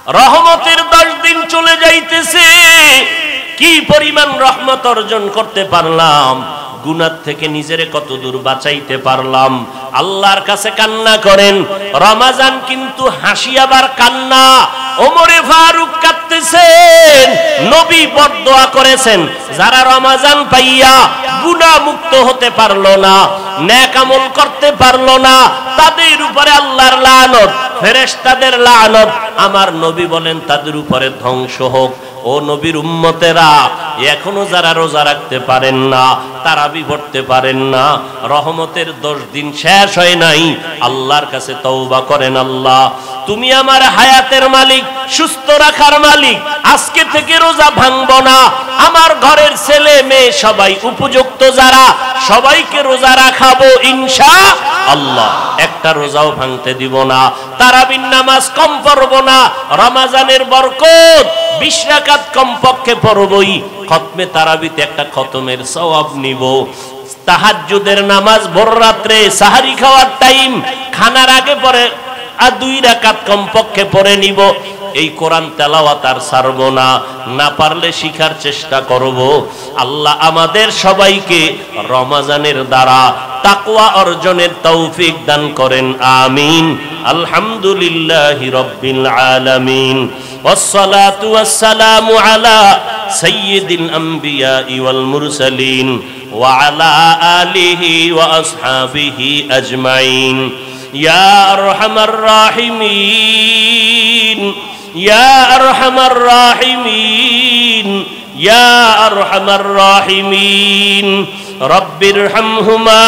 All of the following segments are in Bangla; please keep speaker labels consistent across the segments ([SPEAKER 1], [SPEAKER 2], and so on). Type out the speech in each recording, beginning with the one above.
[SPEAKER 1] রহমতের 10 দিন চলে যাইতেছে, কি পরিমাণ রহমত অর্জন করতে পারলাম, গুনাহ থেকে নিজেরে কত দূর বাঁচাইতে পারলাম। আল্লাহর কাছে কান্না করেন। রমাজান কিন্তু হাসি আবার কান্না। ওমরে ফারুক কাঁদতেছেন, নবী বদদোয়া করেছেন যারা রমাজান পাইয়া গুনাহ মুক্ত হতে পারলো না, নেক আমল করতে পারলো না, তাদের উপরে আল্লাহর লানত, ফেরেশতাদের লানত। আমার নবী বলেন তাদের উপরে ধ্বংস হোক। ও নবীর উম্মতেরা, এখনো যারা রোজা রাখতে পারেন না, তারাবি পড়তে পারেন না, রহমতের 10 দিন শেষ হয় নাই, আল্লাহর কাছে তওবা করেন। আল্লাহ, তুমি আমার হায়াতের মালিক, সুস্থ রাখার মালিক। আজকে থেকে রোজা ভাঙবো না। আমার ঘরের ছেলে মেয়ে সবাই উপযুক্ত যারা, সবাইকে রোজা রাখাবো ইনশাআল্লাহ। একটা রোজাও ভাঙতে দিব না। তারাবির নামাজ কম পড়বো না। রমজানের বরকত 20 রাকাত কমপক্ষে পড়বই। খতমে তারাবিতে একটা খতমের সওয়াব নিব। তাহাজ্জুদের নামাজ ভোর রাত্রে সাহারি খাওয়ার টাইম, খানার আগে পরে আর 2 রাকাত কমপক্ষে পড়ে নিব। এই কোরআন তেলাওয়াত আর ছাড়ব না, না পারলে শিখার চেষ্টা করব। আল্লাহ আমাদের সবাইকে রমজানের দ্বারা তাকওয়া অর্জনের তৌফিক দান করেন, আমিন। আলহামদুলিল্লাহি রাব্বিল আলামিন, ওয়াসসালাতু ওয়াসসালামু আলা সাইয়্যিদিল আমবিয়াই ওয়াল মুরসালিন ওয়া আলা আলিহি ওয়া আসহাবিহি আজমাইন। ইয়া আরহামার রাহিমিন, ইয়া আরহামার রাহিমিন, ইয়া আরহামার রাহিমিন। রব্বিরহামহুমা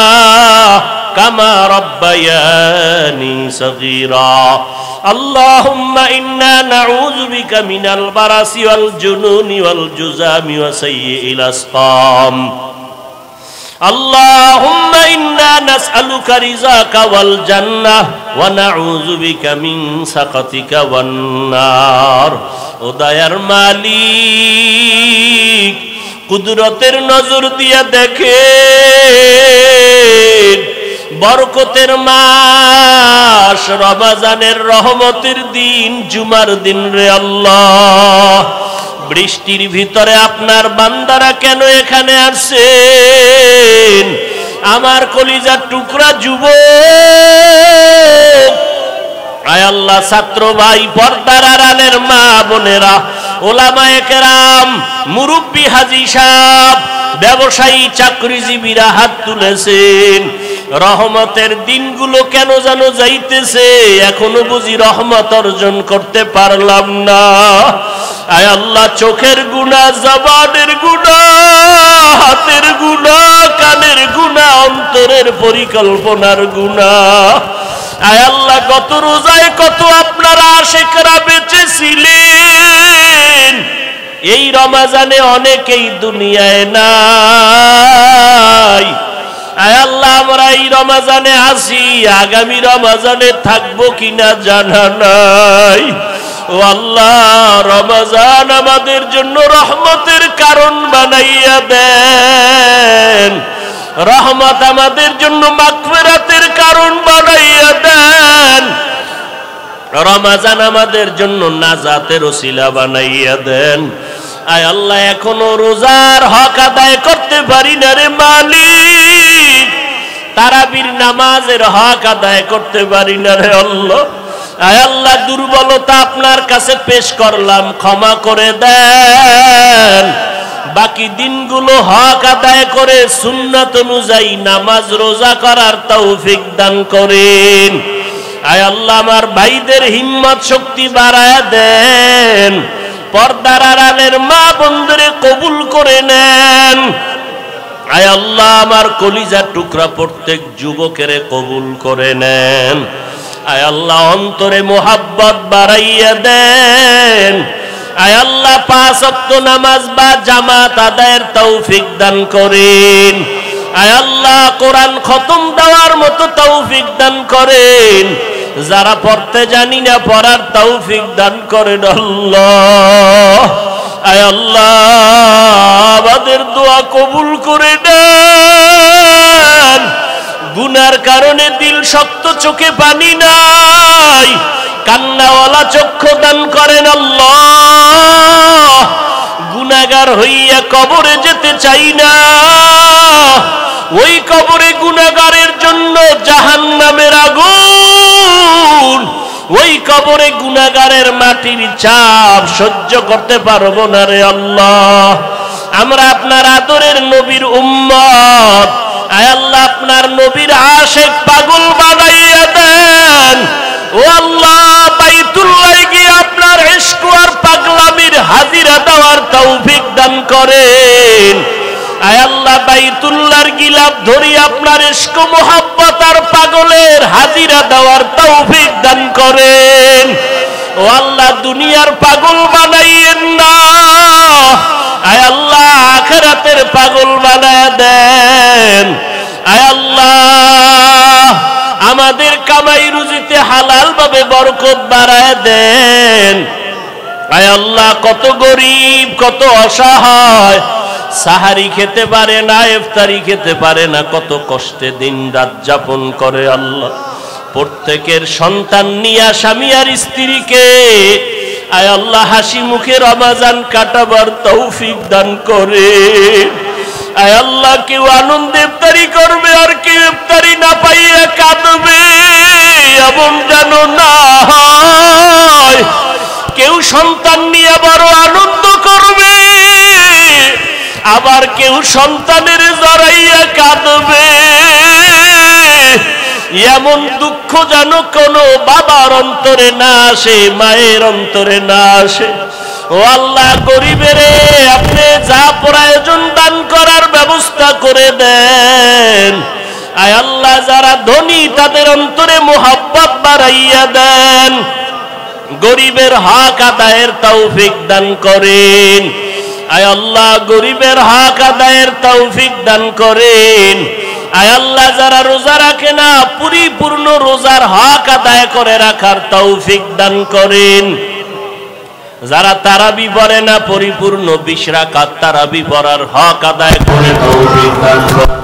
[SPEAKER 1] কামা রাব্বায়ানি সগীরা। আল্লাহুম্মা ইন্না নাউযু বিকা মিনাল বারাসি ওয়াল জুনুনি ওয়াল জুযামি ওয়া সাইয়্যিল আসকাম। আল্লাহুম্মা ইন্না নাসআলুকা রিযাকা ওয়াল জান্নাহ ওয়া নাউযু বিকা মিন সাকাতিকা ওয়ান নার। ও দয়ার মালিক, কুদরতের নজর দিয়া দেখেন, বরকতের মাস রমজানের রহমতের দিন, জুমার দিন রে আল্লাহ। বৃষ্টির ভিতরে আপনার বান্দারা কেন এখানে আসছেন? আমার কলিজার টুকরা যুবক, আয় আল্লাহ, ছাত্র ভাই, পর্দার আড়ালের মা বোনেরা, ওলামায়ে কেরাম, মুরব্বী হাজী সাহেব, ব্যবসায়ী, চাকরিজীবীরা হাত তুলেছেন। রহমতের দিনগুলো কেন যেন যাইতেছে, এখনো বুঝি রহমত অর্জন করতে পারলাম না। আয় আল্লাহ, চোখের গুনাহ, জবানের গুনাহ, হাতের গুনাহ, কানের গুনাহ, অন্তরের পরিকল্পনার গুনাহ। আয় আল্লাহ, গত রোজায় কত আপনারা আশিকরা বেঁচে ছিলেন, এই রমজানে অনেকেই দুনিয়ায় নাই। আয় আল্লাহ, আমরা এই রমজানে আসি, আগামী রমজানে থাকবো কিনা জানা নাই। ও আল্লাহ, রমজান আমাদের জন্য রহমতের কারণ বানাইয়া দেন, রহমত আমাদের জন্য মাগফিরাতের কারণ বানাইয়া দেন, রমজান আমাদের জন্য নাজাতের ওসিলা বানাইয়া দেন। আয় আল্লাহ, এখনো রোজার হক আদায় করতে পারি না রে মালিক, তারাবির নামাজের হক আদায় করতে পারি না রে আল্লাহ। আয় আল্লাহ, দুর্বলতা আপনার কাছে পেশ করলাম, ক্ষমা করে দেন। বাকি দিনগুলো হক আদায় করে সুন্নাত অনুযায়ী নামাজ রোজা করার তৌফিক দান করেন। আয় আল্লাহ, আমার ভাইদের হিম্মত শক্তি বাড়ায় দেন, পর্দার আড়ালের মা বন্ধুরে কবুল করে নেন। আয় আল্লাহ, আমার কলিজার টুকরা প্রত্যেক যুবকের কবুল করে নেন। আয় আল্লাহ, অন্তরে মোহাব্বত বাড়াইয়া দেন। আয় আল্লাহ, 5 ওয়াক্ত নামাজ বা জামাত আদায়ের তৌফিক দান করেন। আয় আল্লাহ, কোরআন খতম দেওয়ার মতো তৌফিক দান করেন। যারা পড়তে জানি না, পড়ার তৌফিক দান করেন আল্লাহ। আয় আল্লাহ, আমাদের দোয়া কবুল করে নেন। গুনার কারণে দিল শক্ত, চোখে পানি নাই, কান্নাওয়ালা চক্ষু দান করেন আল্লাহ। গুনাহগার হইয়া কবরে যেতে চাই না, ওই কবরে গুনাহগারের জন্য জাহান্নামের আগুন, ওই কবরে গুনাহগারের মাটির চাপ সহ্য করতে পারবো না রে আল্লাহ। আমরা আপনার আদরের নবীর উম্মত, আয় আল্লাহ আপনার নবীর আশিক পাগল বানাইয়া দেন ও আল্লাহ। বাইতুল্লাহ গিয়ে আপনার ইশক আর পাগলামির হাজিরা দেওয়ার তৌফিক দান করেন। আয় আল্লাহ বাইতুল্লাহর গিলাফ ধরি আপনার ইশক মোহাব্বত আর পাগলের হাজিরা দেওয়ার তৌফিক দান করেন। ও আল্লাহ দুনিয়ার পাগল বানাইয়েন না, আয় আল্লাহ আখিরাতের পাগল বানায় দেন। আয় আল্লাহ আমাদের কামাই রুজিতে হালাল ভাবে বরকত বাড়ায় দেন। আয় আল্লাহ কত গরিব, কত অসহায়, সাহারি খেতে পারে না, ইফতারি খেতে পারে না, কত কষ্টে দিন রাত যাপন করে আল্লাহ। প্রত্যেকের সন্তান নিয়া স্বামী আর স্ত্রীকে আয় আল্লাহ হাসি মুখে রমজান কাটাবার তৌফিক দান করে। আয় আল্লাহ কেউ আনন্দে ইফতারি করবে আর কেউ ইফতারি না পাইয়া কাঁদবে, এমন যেন না হয়। কেউ সন্তান নিয়ে বড় আনন্দ করবে, আবার কেউ সন্তানের জড়াইয়া কাঁদবে, এমন দুঃখ যেন কোনো বাবার অন্তরে না আসে, মায়ের অন্তরে না আসে। ও আল্লাহ গরিবের আপনি যা প্রয়োজন দান করার ব্যবস্থা করে দেন। আয় আল্লাহ যারা ধনী তাদের অন্তরে মোহাব্বত বাড়াইয়া দেন, গরিবের হক আদায়ের তৌফিক দান করেন। আয় আল্লাহ গরিবের হক আদায়ের তৌফিক দান করেন। আয় আল্লাহ যারা রোজা রাখে না পরিপূর্ণ রোজার হক আদায় করে রাখার তৌফিক দান করেন। যারা তারাবি পড়ে না পরিপূর্ণ 20 রাকাত তারাবি পড়ার হক আদায় করে তৌফিক দান করেন।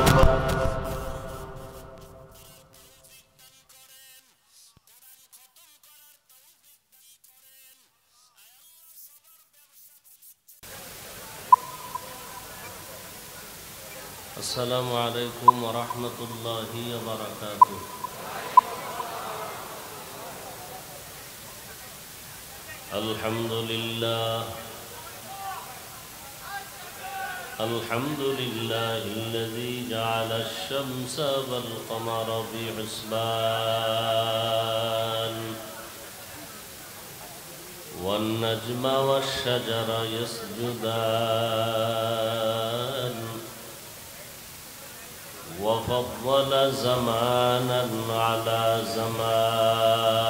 [SPEAKER 1] আসসালামু আলাইকুম ওয়া রাহমাতুল্লাহি ওয়া বারাকাতুহু। আলহামদুলিল্লাহিল্লাযী জাআলা আশ-শামসা ওয়াল কমারা বিহিসবান ওয়ান নাজমা ওয়াশ-শাজারা ইয়াসজুদান وفضل زمانا على زمان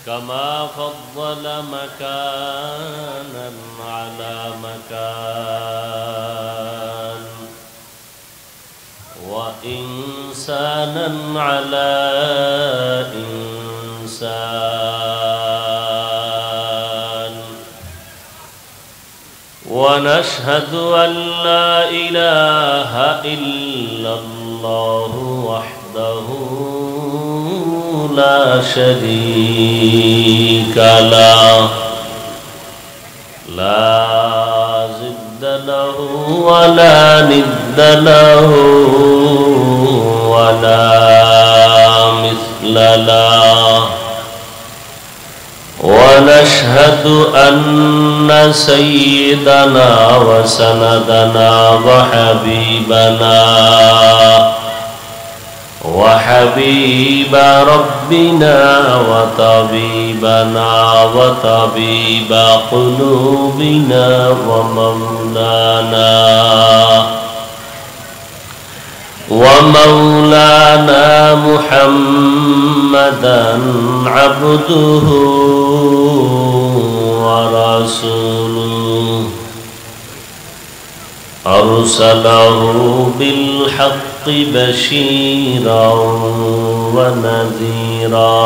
[SPEAKER 1] كما فضل مكانا على مكان وإنسانا على إنسان ونشهد أن لا إله إلا الله وحده لا شريك له لا ضد له ولا ند له ولا مثل له ونشهد أن سيدنا وسندنا وحبيب ربنا وطبيبنا وطبيب قلوبنا ومولانا محمدا عبده ورسوله أرسله بالحق بشيرا ونذيرا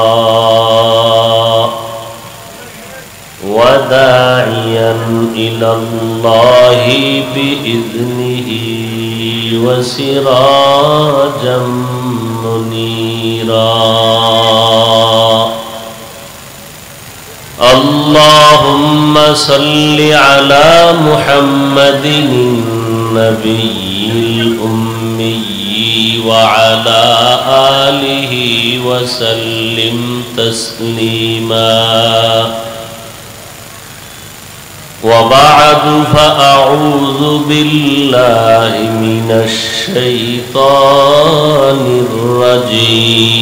[SPEAKER 1] وداعيا إلى الله بإذنه وسراجا منيرا اللهم صل على محمد النبي الأمي وعلى آله وسلم تسليما وبعد فأعوذ بالله من الشيطان الرجيم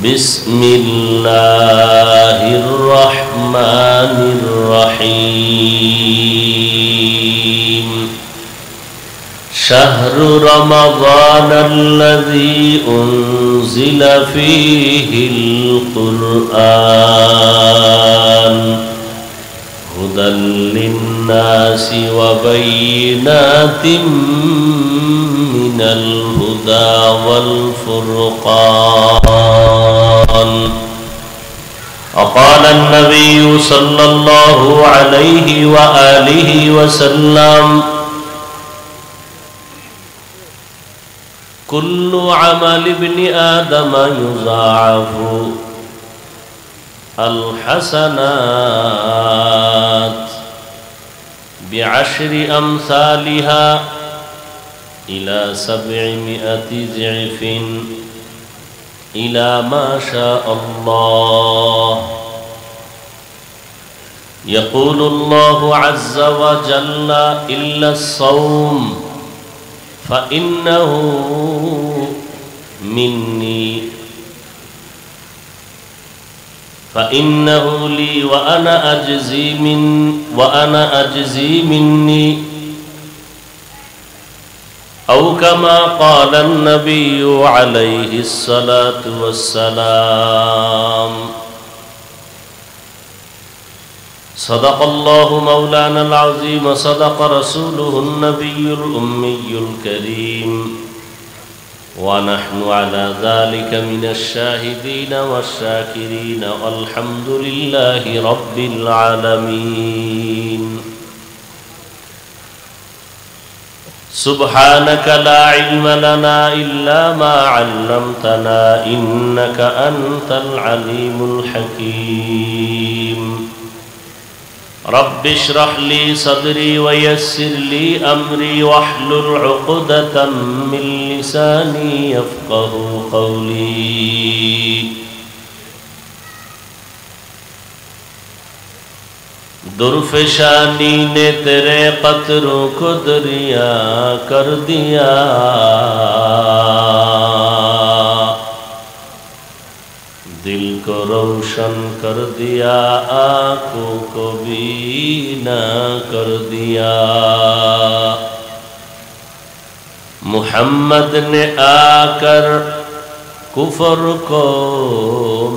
[SPEAKER 1] بسم الله الرحمن الرحيم شهر رمضان الذي أنزل فيه القرآن هدى للناس وبينات من الهدى والفرقان وقال النبي صلى الله عليه وآله وسلم كل عمل ابن آدم يضاعف الحسنات بعشر أمثالها إلى 700 ضعف إلى ما شاء الله يقول الله عز وجل إلا الصوم فإنه مني فإنه لي وأنا أجزي مني أو كما قال النبي عليه الصلاة والسلام صدق الله مولانا العظيم صدق رسوله النبي الأمي الكريم ونحن على ذلك من الشاهدين والشاكرين والحمد لله رب العالمين سبحانك لا علم لنا إلا ما علمتنا إنك أنت العليم الحكيم رب اشرح لي صدري ويسر لي أمري واحلل عقدة من لساني يفقه قولي दुर्फशानी ने तेरे कतरों को दरिया कर दिया दिल को रोशन कर दिया आँखों को बीना कर दिया मुहम्मद ने आकर कुफर को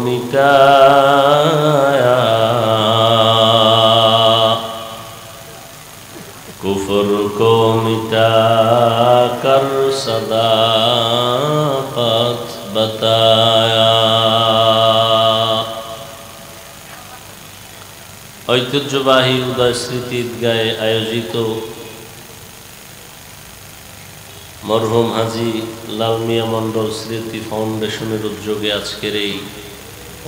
[SPEAKER 1] मिटाया कुफर को मिटा कर सदाकत बताया ঐতিহ্যবাহী উদয় স্মৃতি ঈদগাহে আয়োজিত মরহুম হাজী লাল মিয়া মণ্ডল স্মৃতি ফাউন্ডেশনের উদ্যোগে আজকের এই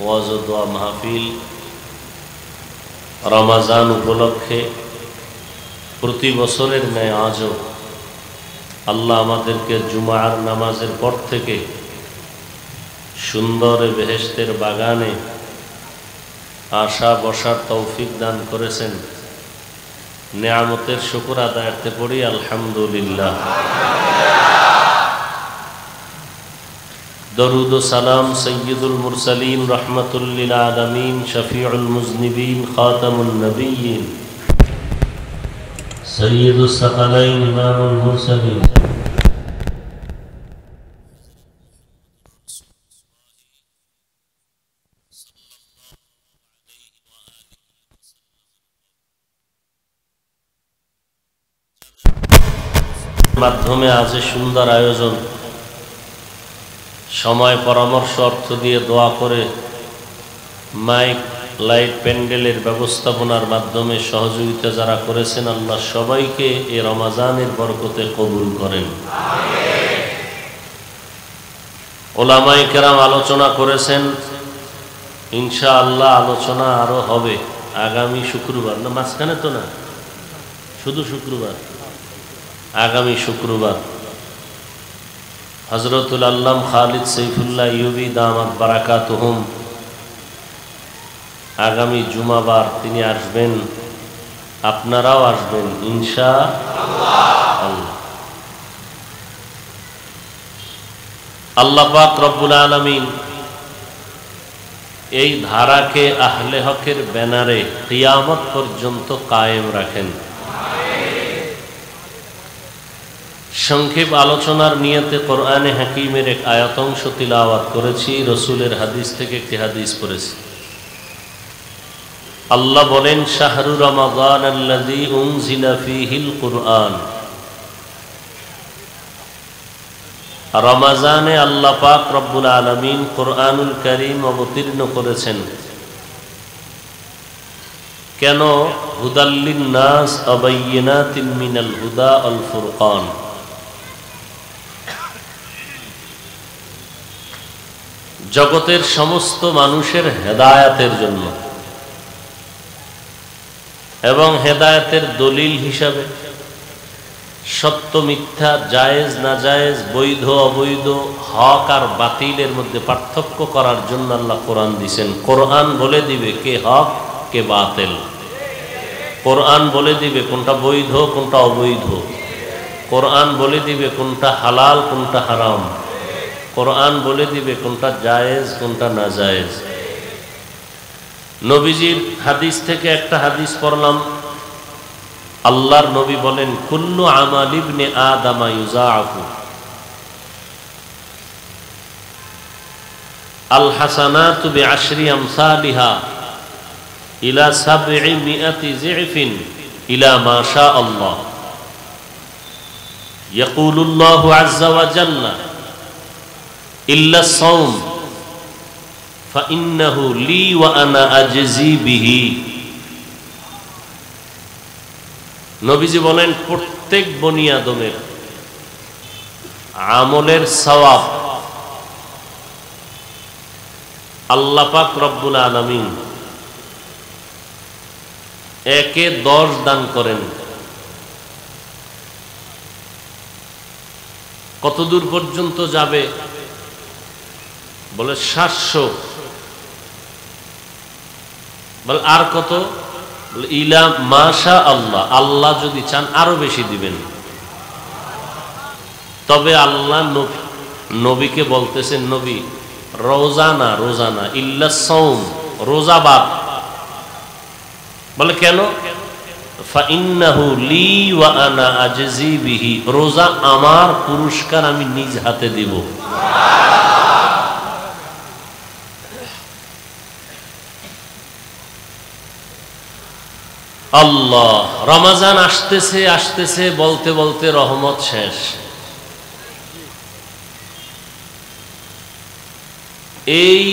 [SPEAKER 1] ওয়াজ ও দোয়া মাহফিল রমজান উপলক্ষে প্রতি বছরের ন্যায় আজও আল্লাহ আমাদেরকে জুমার নামাজের পর থেকে সুন্দর বেহেশতের বাগানে আসা বসার তৌফিক দান করেছেন নেয়ামতের শুকর আদায়তে পড়ি আলহামদুলিল্লাহ দরুদ ও সালাম সৈয়দুল মুরসালিন রহমাতুল লিল আলামিন শফিউল মুজনিবিন খাতামুন নবিয়্যিন সৈয়দুস সাকালাইন ইমামুল মুরসালিন মাধ্যমে আজ সুন্দর আয়োজন সময় পরামর্শ অর্থ দিয়ে দোয়া করে মাইক লাইট প্যান্ডেলের ব্যবস্থাপনার মাধ্যমে সহযোগিতা যারা করেছেন, আল্লাহ সবাইকে এই রমাজানের বরকতে কবুল করেন। ওলামায়ে কেরাম আলোচনা করেছেন, ইনশাআল্লাহ আলোচনা আরো হবে আগামী শুক্রবার, না মাঝখানে তো না, শুধু শুক্রবার, আগামী শুক্রবার হযরতুল আল্লাম খালিদ সৈফুল্লাহ ইউবি দামাত বারাকাতুহুম আগামী জুমাবার তিনি আসবেন, আপনারাও আসবেন ইনশাআল্লাহ। আল্লাহ পাক রব্বুল আলামিন এই ধারাকে আহলে হকের ব্যানারে কিয়ামত পর্যন্ত কায়েম রাখেন। সংক্ষেপ আলোচনার নিয়তে কোরআনে হাকিমের এক আয়াতংশ তিলাওয়াত করেছি, রসুলের হাদিস থেকে একটি হাদিস পড়েছি। আল্লাহ বলেন, শাহরু রমাদান আল্লাযী উনজিলা ফীহিল কুরআন। রমাজানে আল্লাহ পাক রব্বুল আলামিন কোরআনুল কারীম অবতীর্ণ করেছেন। কেন? হুদাল্লিন নাস ওয়া বাইয়িনাতিন মিনাল হুদা ওয়াল ফুরকান। জগতের সমস্ত মানুষের হেদায়েতের জন্য এবং হেদায়েতের দলিল হিসাবে সত্য মিথ্যা, জায়েজ না জায়েজ, বৈধ অবৈধ, হক আর বাতিলের মধ্যে পার্থক্য করার জন্য আল্লাহ কোরআন দিয়েছেন। কোরআন বলে দিবে কে হক কে বাতিল, কোরআন বলে দিবে কোনটা বৈধ কোনটা অবৈধ, কোরআন বলে দিবে কোনটা হালাল কোনটা হারাম, কোরআন বলে দিবে কোনটা জায়েজ কোনটা না জায়েজ। নবীজির হাদিস থেকে একটা হাদিস পড়লাম, আল্লাহর নবী বলেন, কুল্লু আমাল ইবনে আদম ইউজাআফু আল হাসানাতু বিআশরি আমসালিহা ইলা 700 জিফিন ইলা মা শা আল্লাহ। ইয়াকুলুল্লাহু আযজা ওয়া জাল্লা ইল্লা আস-সাওম ফাইন্নাহু লি ওয়া আনা আজজি বিহি। নবীজি বলেন, প্রত্যেক বনি আদমের আমলের সওয়াব আল্লাহ পাক রব্বুল আলামিন একে 10 দান করেন। কত দূর পর্যন্ত যাবে? বলে 700। বলে আর কত? বলে ইলা মাশা আল্লাহ, আল্লাহ যদি চান আরো বেশি দিবেন। তবে আল্লাহ নবীকে বলতেছেন, নবী রোজানা রোজানা ইল্লা সাওম, রোজা বাদ। বলে কেন? ফাইন্নাহু লি ওয়া আনা আজজি বিহি, রোজা আমার, পুরস্কার আমি নিজ হাতে দিব। আল্লাহ, রমাজান আসতেছে আসতেছে বলতে বলতে রহমত শেষ। এই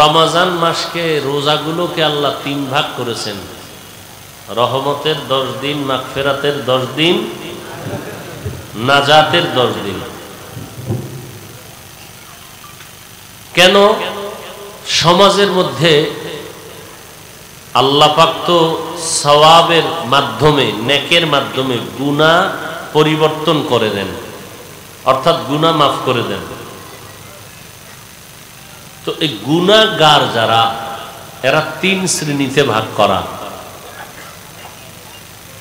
[SPEAKER 1] রমাজান মাসকে, রোজাগুলোকে আল্লাহ 3 ভাগ করেছেন। রহমতের 10 দিন, মাগফিরাতের 10 দিন, নাজাতের 10 দিন। কেন? সমাজের মধ্যে আল্লাহ পাক তো সওয়াবের মাধ্যমে, নেকের মাধ্যমে গুনাহ পরিবর্তন করে দেন, অর্থাৎ গুনাহ মাফ করে দেন। তো এই গুনাহগার যারা, এরা 3 শ্রেণীতে ভাগ করা।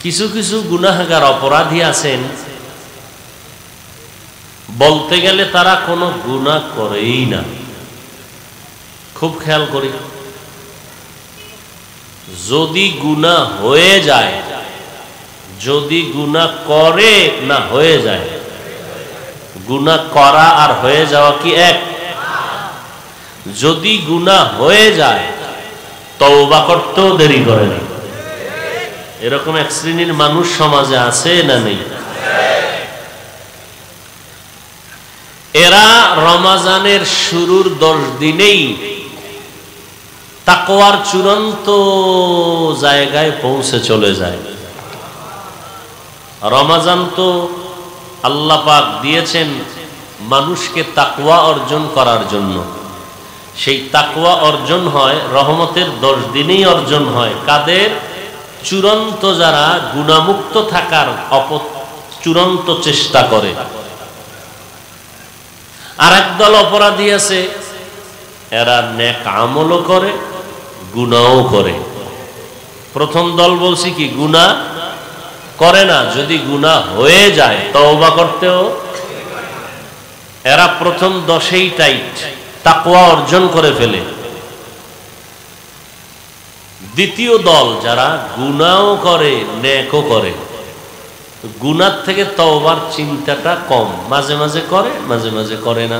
[SPEAKER 1] কিছু কিছু গুনাহগার অপরাধী আছেন, বলতে গেলে তারা কোনো গুনাহ করেই না। খুব খেয়াল করি, যদি গুনাহ হয়ে যায়, যদি গুনাহ করে না হয়ে যায়, গুনাহ করা আর হয়ে যাওয়া কি এক? যদি গুনাহ হয়ে যায় তওবা করতেও দেরি করে না। এরকম এক শ্রেণীর মানুষ সমাজে আছে না নেই? এরা রমাজানের শুরুর 10 দিনেই তাকওয়ার চূড়ান্ত জায়গায় পৌঁছে চলে যায়। রমাজান তো আল্লাহ পাক দিয়েছেন মানুষকে তাকওয়া অর্জন করার জন্য। সেই তাকওয়া অর্জন হয় রহমতের 10 দিনেই অর্জন হয় কাদের? চূড়ান্ত যারা গুনাহমুক্ত থাকার চূড়ান্ত চেষ্টা করে। আর একদল অপরাধী আছে, এরা নেক আমলও করে গুনাহও করে। প্রথম দল বলছি কি গুনাহ করে না, যদি গুনাহ হয়ে যায় তওবা করতেও এরা প্রথম 10এই টাইট, তাকওয়া অর্জন করে ফেলে। দ্বিতীয় দল যারা গুনাহও করে নেকও করে, গুনাহ থেকে তওবার চিন্তাটা কম, মাঝে মাঝে করে মাঝে মাঝে করে না।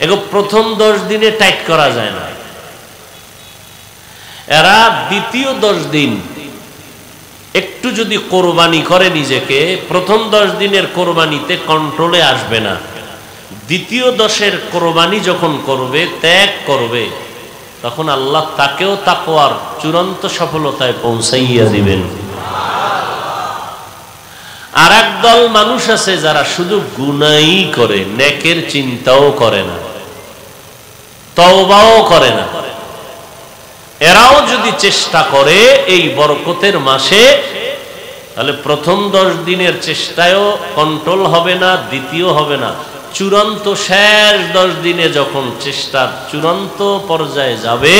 [SPEAKER 1] এগো প্রথম 10 দিনে টাইট করা যায় না। এরা দ্বিতীয় 10 দিন একটু যদি কোরবানি করে নিজেকে, প্রথম 10 দিনের কোরবানিতে কন্ট্রোলে আসবে না। দ্বিতীয় 10-এর কোরবানি যখন করবে, ত্যাগ করবে, তখন আল্লাহ তাকেও তাকওয়ার চূড়ান্ত সফলতায় পৌঁছাইয়া দিবেন। আর একদল মানুষ আছে যারা শুধু গুনাহই করে, নেকের চিন্তাও করে না, তওবাও করে না। এরাও যদি চেষ্টা করে এই বরকতের মাসে, তাহলে প্রথম 10 দিনের চেষ্টায়ও কন্ট্রোল হবে না, দ্বিতীয় হবে না, চূড়ান্ত শেষ 10 দিনে যখন চেষ্টার চূড়ান্ত পর্যায়ে যাবে,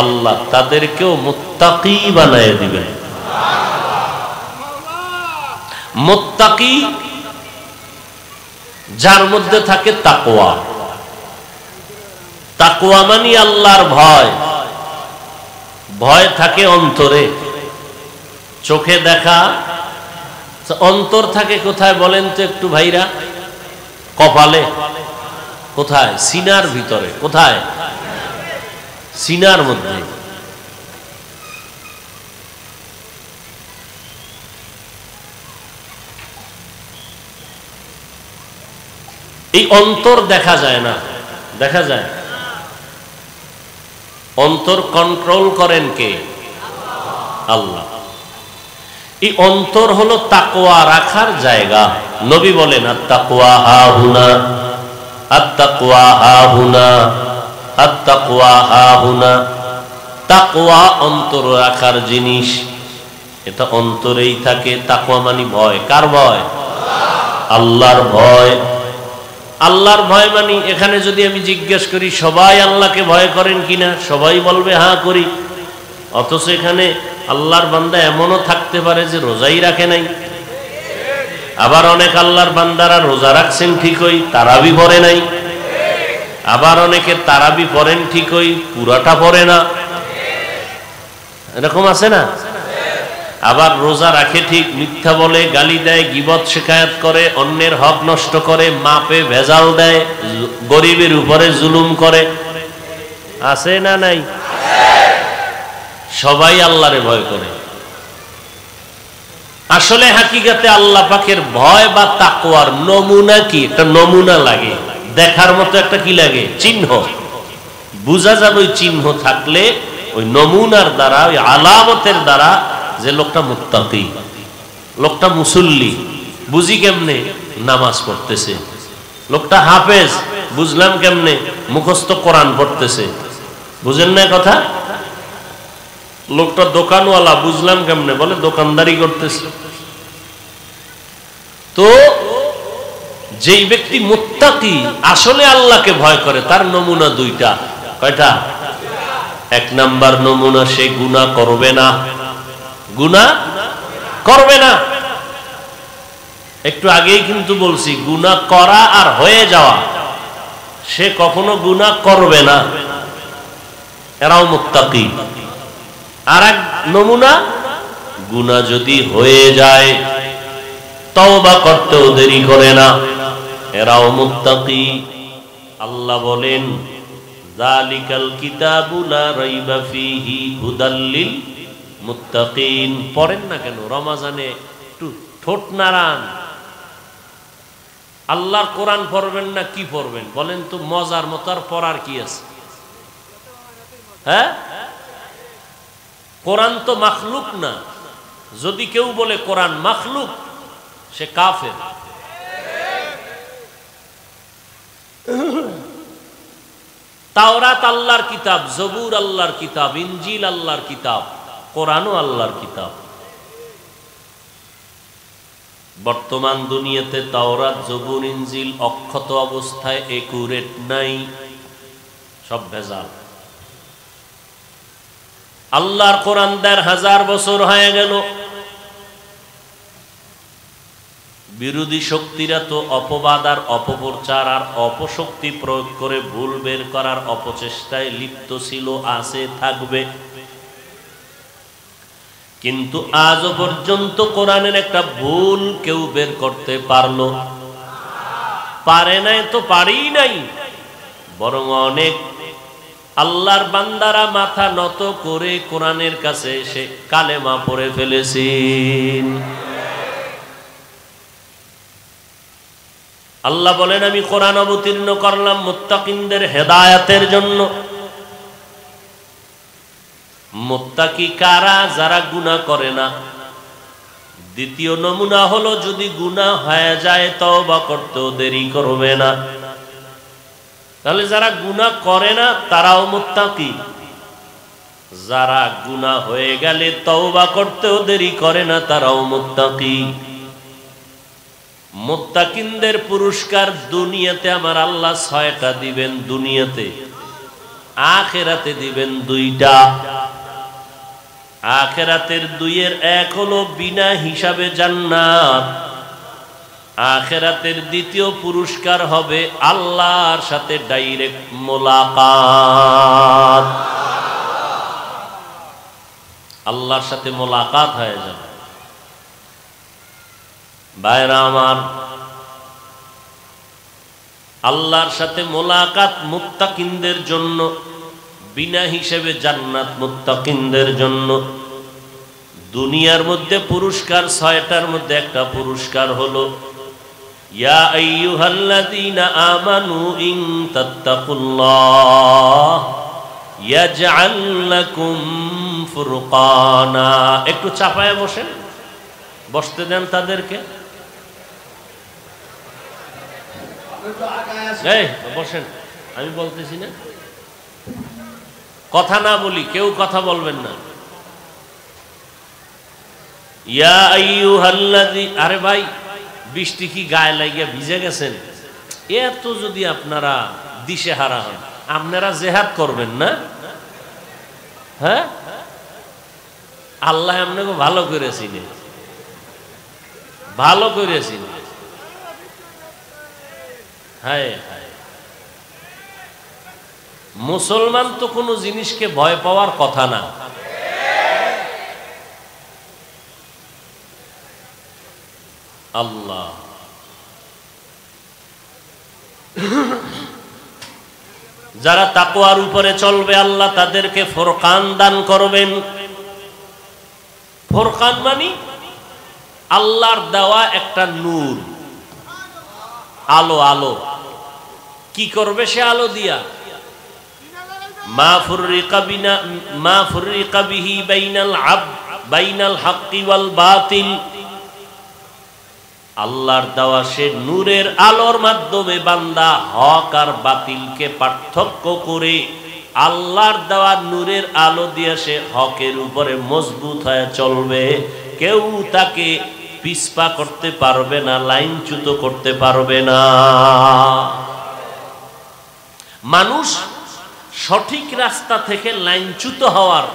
[SPEAKER 1] আল্লাহ তাদেরকেও মুত্তাকি বানায় দিবেন। মুত্তাকি যার মধ্যে থাকে তাকওয়া। তাকওয়া মানে আল্লাহর ভয়। ভয় থাকে অন্তরে, চোখে দেখা। অন্তর থাকে কোথায় বলেন তো একটু ভাইরা? কপালে। কোথায়? সিনার ভিতরে। কোথায়? সিনার মধ্যে। এই অন্তর দেখা যায় না, দেখা যায়? অন্তর কন্ট্রোল করেন কে? আল্লাহ। এই অন্তর হলো তাকওয়া রাখার জায়গা। নবী বলেন আত-তাকওয়া হাহুনা, আত-তাকওয়া হাহুনা, আত-তাকওয়া হাহুনা। তাকওয়া অন্তর রাখার জিনিস, এটা অন্তরেই থাকে। তাকওয়া মানে ভয়। কার ভয়? আল্লাহর ভয়। আল্লাহর ভয় মানে, এখানে যদি আমি জিজ্ঞেস করি সবাই আল্লাহকে ভয় করেন কিনা, সবাই বলবে হ্যাঁ করি। অথচ এখানে আল্লাহর বান্দা এমনও থাকতে পারে যে রোজাই রাখে নাই। আবার অনেক আল্লাহর বান্দারা রোজা রাখছেন ঠিকই, তারাবি পড়ে নাই। আবার অনেকে তারাবি পড়েন ঠিকই, পুরাটা পড়ে না। এরকম আছে না? আবার রোজা রাখে ঠিক, মিথ্যা বলে, গালি দেয়, গীবত শিকায়াত করে, অন্যের হক নষ্ট করে, মাপে ভেজাল দেয়, গরিবের উপরে জুলুম করে। আছে না নাই? সবাই আল্লাহরে ভয় করে। আসলে হাকিকাতে আল্লাহ পাকের ভয় বা তাকওয়ার নমুনা কি? একটা নমুনা লাগে, দেখার মতো একটা কি লাগে? চিহ্ন। বুঝা যাবে ওই চিহ্ন থাকলে, ওই নমুনার দ্বারা, ওই আলামতের দ্বারা যে লোকটা মুত্তাকি, লোকটা মুসল্লি। বুঝি কেমনে? নামাজ পড়তেছে। লোকটা হাফেজ, বুঝলাম কেমনে? মুখস্থ কোরআন পড়তেছে। বুঝেন না কথা? লোকটা দোকানওয়ালা, বুঝলাম কেমনে? বলে দোকানদারি করতেছে। তো যেই ব্যক্তি মুত্তাকি, আসলে আল্লাহকে ভয় করে, তার নমুনা দুইটা। কয়টা? 1 নাম্বার নমুনা, সে গুনাহ করবে না। গুনাহ করবে না। একটু আগেই কিন্তু বলছি, গুনাহ করা আর হয়ে যাওয়া, সে কখনো গুনাহ করবে না। এরাও মুত্তাকি। আর এক নমুনা, গুনাহ যদি হয়ে যায় তওবা করতেও দেরি করে না, এরাও মুত্তাকি। আল্লাহ বলেন যালিকাল কিতাবু লা রাইবা ফীহি হুদাল লিল মুত্তাকিন। পড়েন না কেন রমজানে? একটু ঠোঁট নাড়ান। আল্লাহর কোরআন পড়বেন না কি পড়বেন বলেন তো? মজার মতো আর পড়ার কি আছে? হ্যাঁ, কোরআন তো মাখলুক না। যদি কেউ বলে কোরআন মাখলুক, সে কাফের। তাওরাত আল্লাহর কিতাব, জবুর আল্লাহর কিতাব, ইনজিল আল্লাহর কিতাব, কোরআনও আল্লাহর কিতাব। বর্তমান দুনিয়াতে তাওরাত, জবুর, ইনজিল অক্ষত অবস্থায়, একুরেট নাই, সব ভেজাল। আল্লাহর কোরআন ১,৫০০ বছর হয়ে গেল। বিরোধী শক্তিরা তো অপবাদ আর অপপ্রচার আর অপশক্তি প্রয়োগ করে ভুল বের করার অপচেষ্টায় লিপ্ত ছিল, আছে, থাকবে। কিন্তু আজও পর্যন্ত কোরআনের একটা ভুল কেউ বের করতে পারলো? পারে নাই তো পারেই নাই। বরং অনেক আল্লাহর বান্দারা মাথা নত করে কোরআনের কাছে এসে কালেমা পড়ে ফেলেছেন। আল্লাহ বলেন, আমি কোরআন অবতীর্ণ করলাম মুত্তাকিনদের হেদায়েতের জন্য। মুত্তাকি কারা? যারা গুনাহ করে না। দ্বিতীয় নমুনা হলো, যদি গুনাহ হয়ে যায় তওবা করতেও দেরি করবে না। তাহলে যারা গুনাহ করে না তারাও মুত্তাকি, যারা গুনাহ হয়ে গেলে তওবা করতেও দেরি করে না তারাও মুত্তাকি। মুত্তাকিনদের পুরস্কার দুনিয়াতে আমার আল্লাহ ৬টা দিবেন দুনিয়াতে, আখিরাতে দিবেন ২টা। আখিরাতের ২-এর ১ হলো বিনা হিসাবে জান্নাত। আখিরাতের ২য় পুরস্কার হবে আল্লাহর সাথে ডাইরেক্ট মোলাকাত। আল্লাহর সাথে মোলাকাত হয়ে যাবে। ভাইরা আমার, আল্লাহর সাথে মোলাকাত মুত্তাকিনদের জন্য, বিনা হিসেবে জান্নাত মুত্তাকিনদের জন্য। দুনিয়ার মধ্যে পুরস্কার ৬টার মধ্যে একটা পুরস্কার হলো, ইয়া আইয়ুহাল্লাযীনা আমানু ইন তাত্তাকুল্লাহ ইয়াজআল লাকুম ফুরকানা। একটু চাপায় বসেন, বসতে দেন তাদেরকে। এই বসেন, আমি বলতেছি না, কথা না বলি, কেউ কথা বলবেন না। ইয়া আইয়ুহাল্লাযী, আরে ভাই বৃষ্টি কি গায়ে লাগিয়া ভিজে গেছেন? এত যদি আপনারা দিশেহারা হন, আপনারা জিহাদ করবেন না? হ্যাঁ, আল্লাহ আপনাকে ভালো করেছিলেন, ভালো করেছিলেন। হ্যাঁ, মুসলমান তো কোনো জিনিসকে ভয় পাওয়ার কথা না। আল্লাহ যারা তাকওয়ার উপরে চলবে আল্লাহ তাদেরকে ফুরকান দান করবেন। ফুরকান মানে আল্লাহর দেওয়া একটা নূর, আলো। আলো কি করবে সে আলো দিয়া? মা ফুররিকা বিহি বাইনাল হাক্কি ওয়াল বাতিল। আল্লাহর দেওয়া সে নূরের আলোর মাধ্যমে বান্দা হক আর বাতিলকে পার্থক্য করে আল্লাহর দেওয়া নূরের আলো দিয়ে সে হকের উপরে মজবুত হয়ে চলবে। কেউ তাকে পিছপা করতে পারবে না, লাইনচ্যুত করতে পারবে না। মানুষ সঠিক রাস্তা থেকে লাইনচ্যুত হওয়ার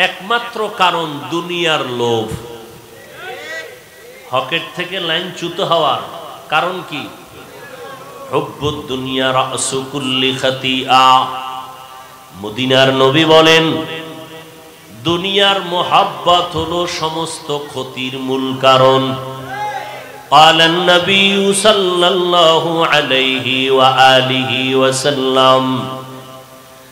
[SPEAKER 1] একমাত্র কারণ দুনিয়ার লোভ। হকের থেকে লাইনচ্যুত হওয়ার কারণ কি? হুব্বুদ দুনিয়া রাসু কুল্লি খাতিয়া। মদিনার নবী বলেন, দুনিয়ার মোহাব্বত হলো সমস্ত ক্ষতির মূল কারণ। قال النبي صلى الله عليه وآله وسلم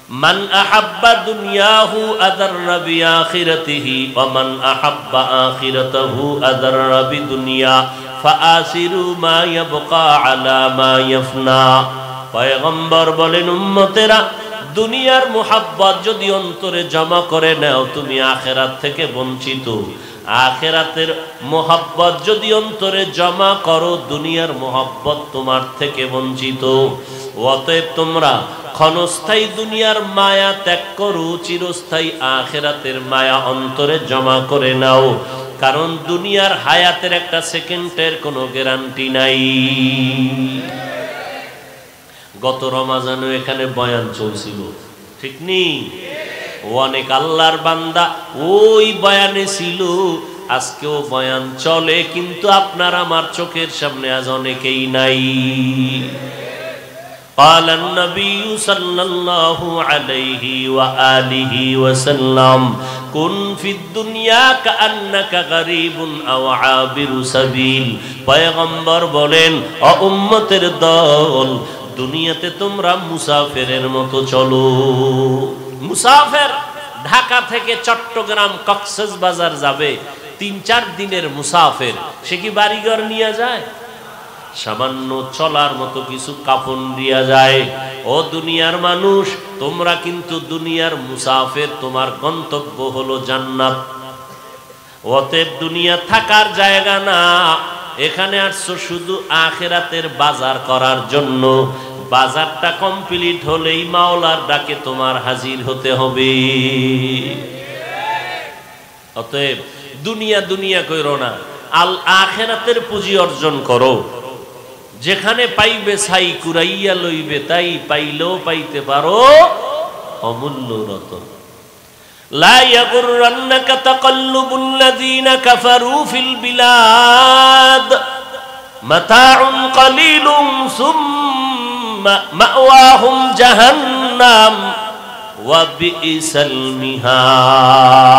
[SPEAKER 1] من أحب دنياه أضر بآخرته ومن أحب آخرته أضر بدنيا فآثروا ما يبقى على ما يفنى। পয়গম্বর বলেন, উম্মতেরা দুনিয়ার মোহাব্বত যদি অন্তরে জমা করে নাও তুমি আখিরাত থেকে বঞ্চিত। আখিরাতের মোহাব্বত যদি অন্তরে জমা করো দুনিয়ার মোহাব্বত তোমার থেকে বঞ্চিত। অতএব তোমরা ক্ষণস্থায়ী দুনিয়ার মায়া ত্যাগ করো, চিরস্থায়ী আখিরাতের মায়া অন্তরে জমা করে নাও। কারণ দুনিয়ার হায়াতের একটা সেকেন্ডের কোনো গ্যারান্টি নাই। গত রমাজানে এখানে বয়ান চলছিল, ঠিক নেই? অনেক আল্লাহর বান্দা ওই বয়ানে ছিল, আজকেও বয়ান চলে, কিন্তু আপনার আমার চোখের সামনে আজ অনেকেই নাই। قال النبي صلى الله عليه وآله وسلم كن في الدنيا كأنك غريب أو عابر سبيل। পয়গম্বর বলেন, ও উম্মতের দল, দুনিয়াতে তোমরা মুসাফিরের মতো চলো। মুসাফির ঢাকা থেকে চট্টগ্রাম কক্সবাজার যাবে, ৩-৪ দিনের মুসাফির, সে কি বাড়িঘর নিয়ে যায়? সামান্য চলার মতো কিছু কাফন দিয়া যায়। ও দুনিয়ার মানুষ, তোমরা কিন্তু দুনিয়ার মুসাফির, তোমার গন্তব্য হলো জান্নাত। অতএব দুনিয়া থাকার জায়গা না, এখানে আসছো শুধু আখিরাতের বাজার করার জন্য। বাজারটা কমপ্লিট হলেই মাওলার ডাকে তোমার হাজির হতে হবে। অতএব দুনিয়া দুনিয়া কইরো না, আল আখিরাতের পুঁজি অর্জন করো। যেখানে পাইবে ছাই কুরাইয়া লইবে তাই, পাইলেও পাইতে পারো অমূল্য রতন। লা ইয়াগুররান্নাকা তাকাল্লুবুল লাযীনা কাফারু ফিল বিলাদ মাতাউন কালিলুন সুম্মা মাওয়াহুম জাহান্নাম ওয়া বিইসাল মিহাদ।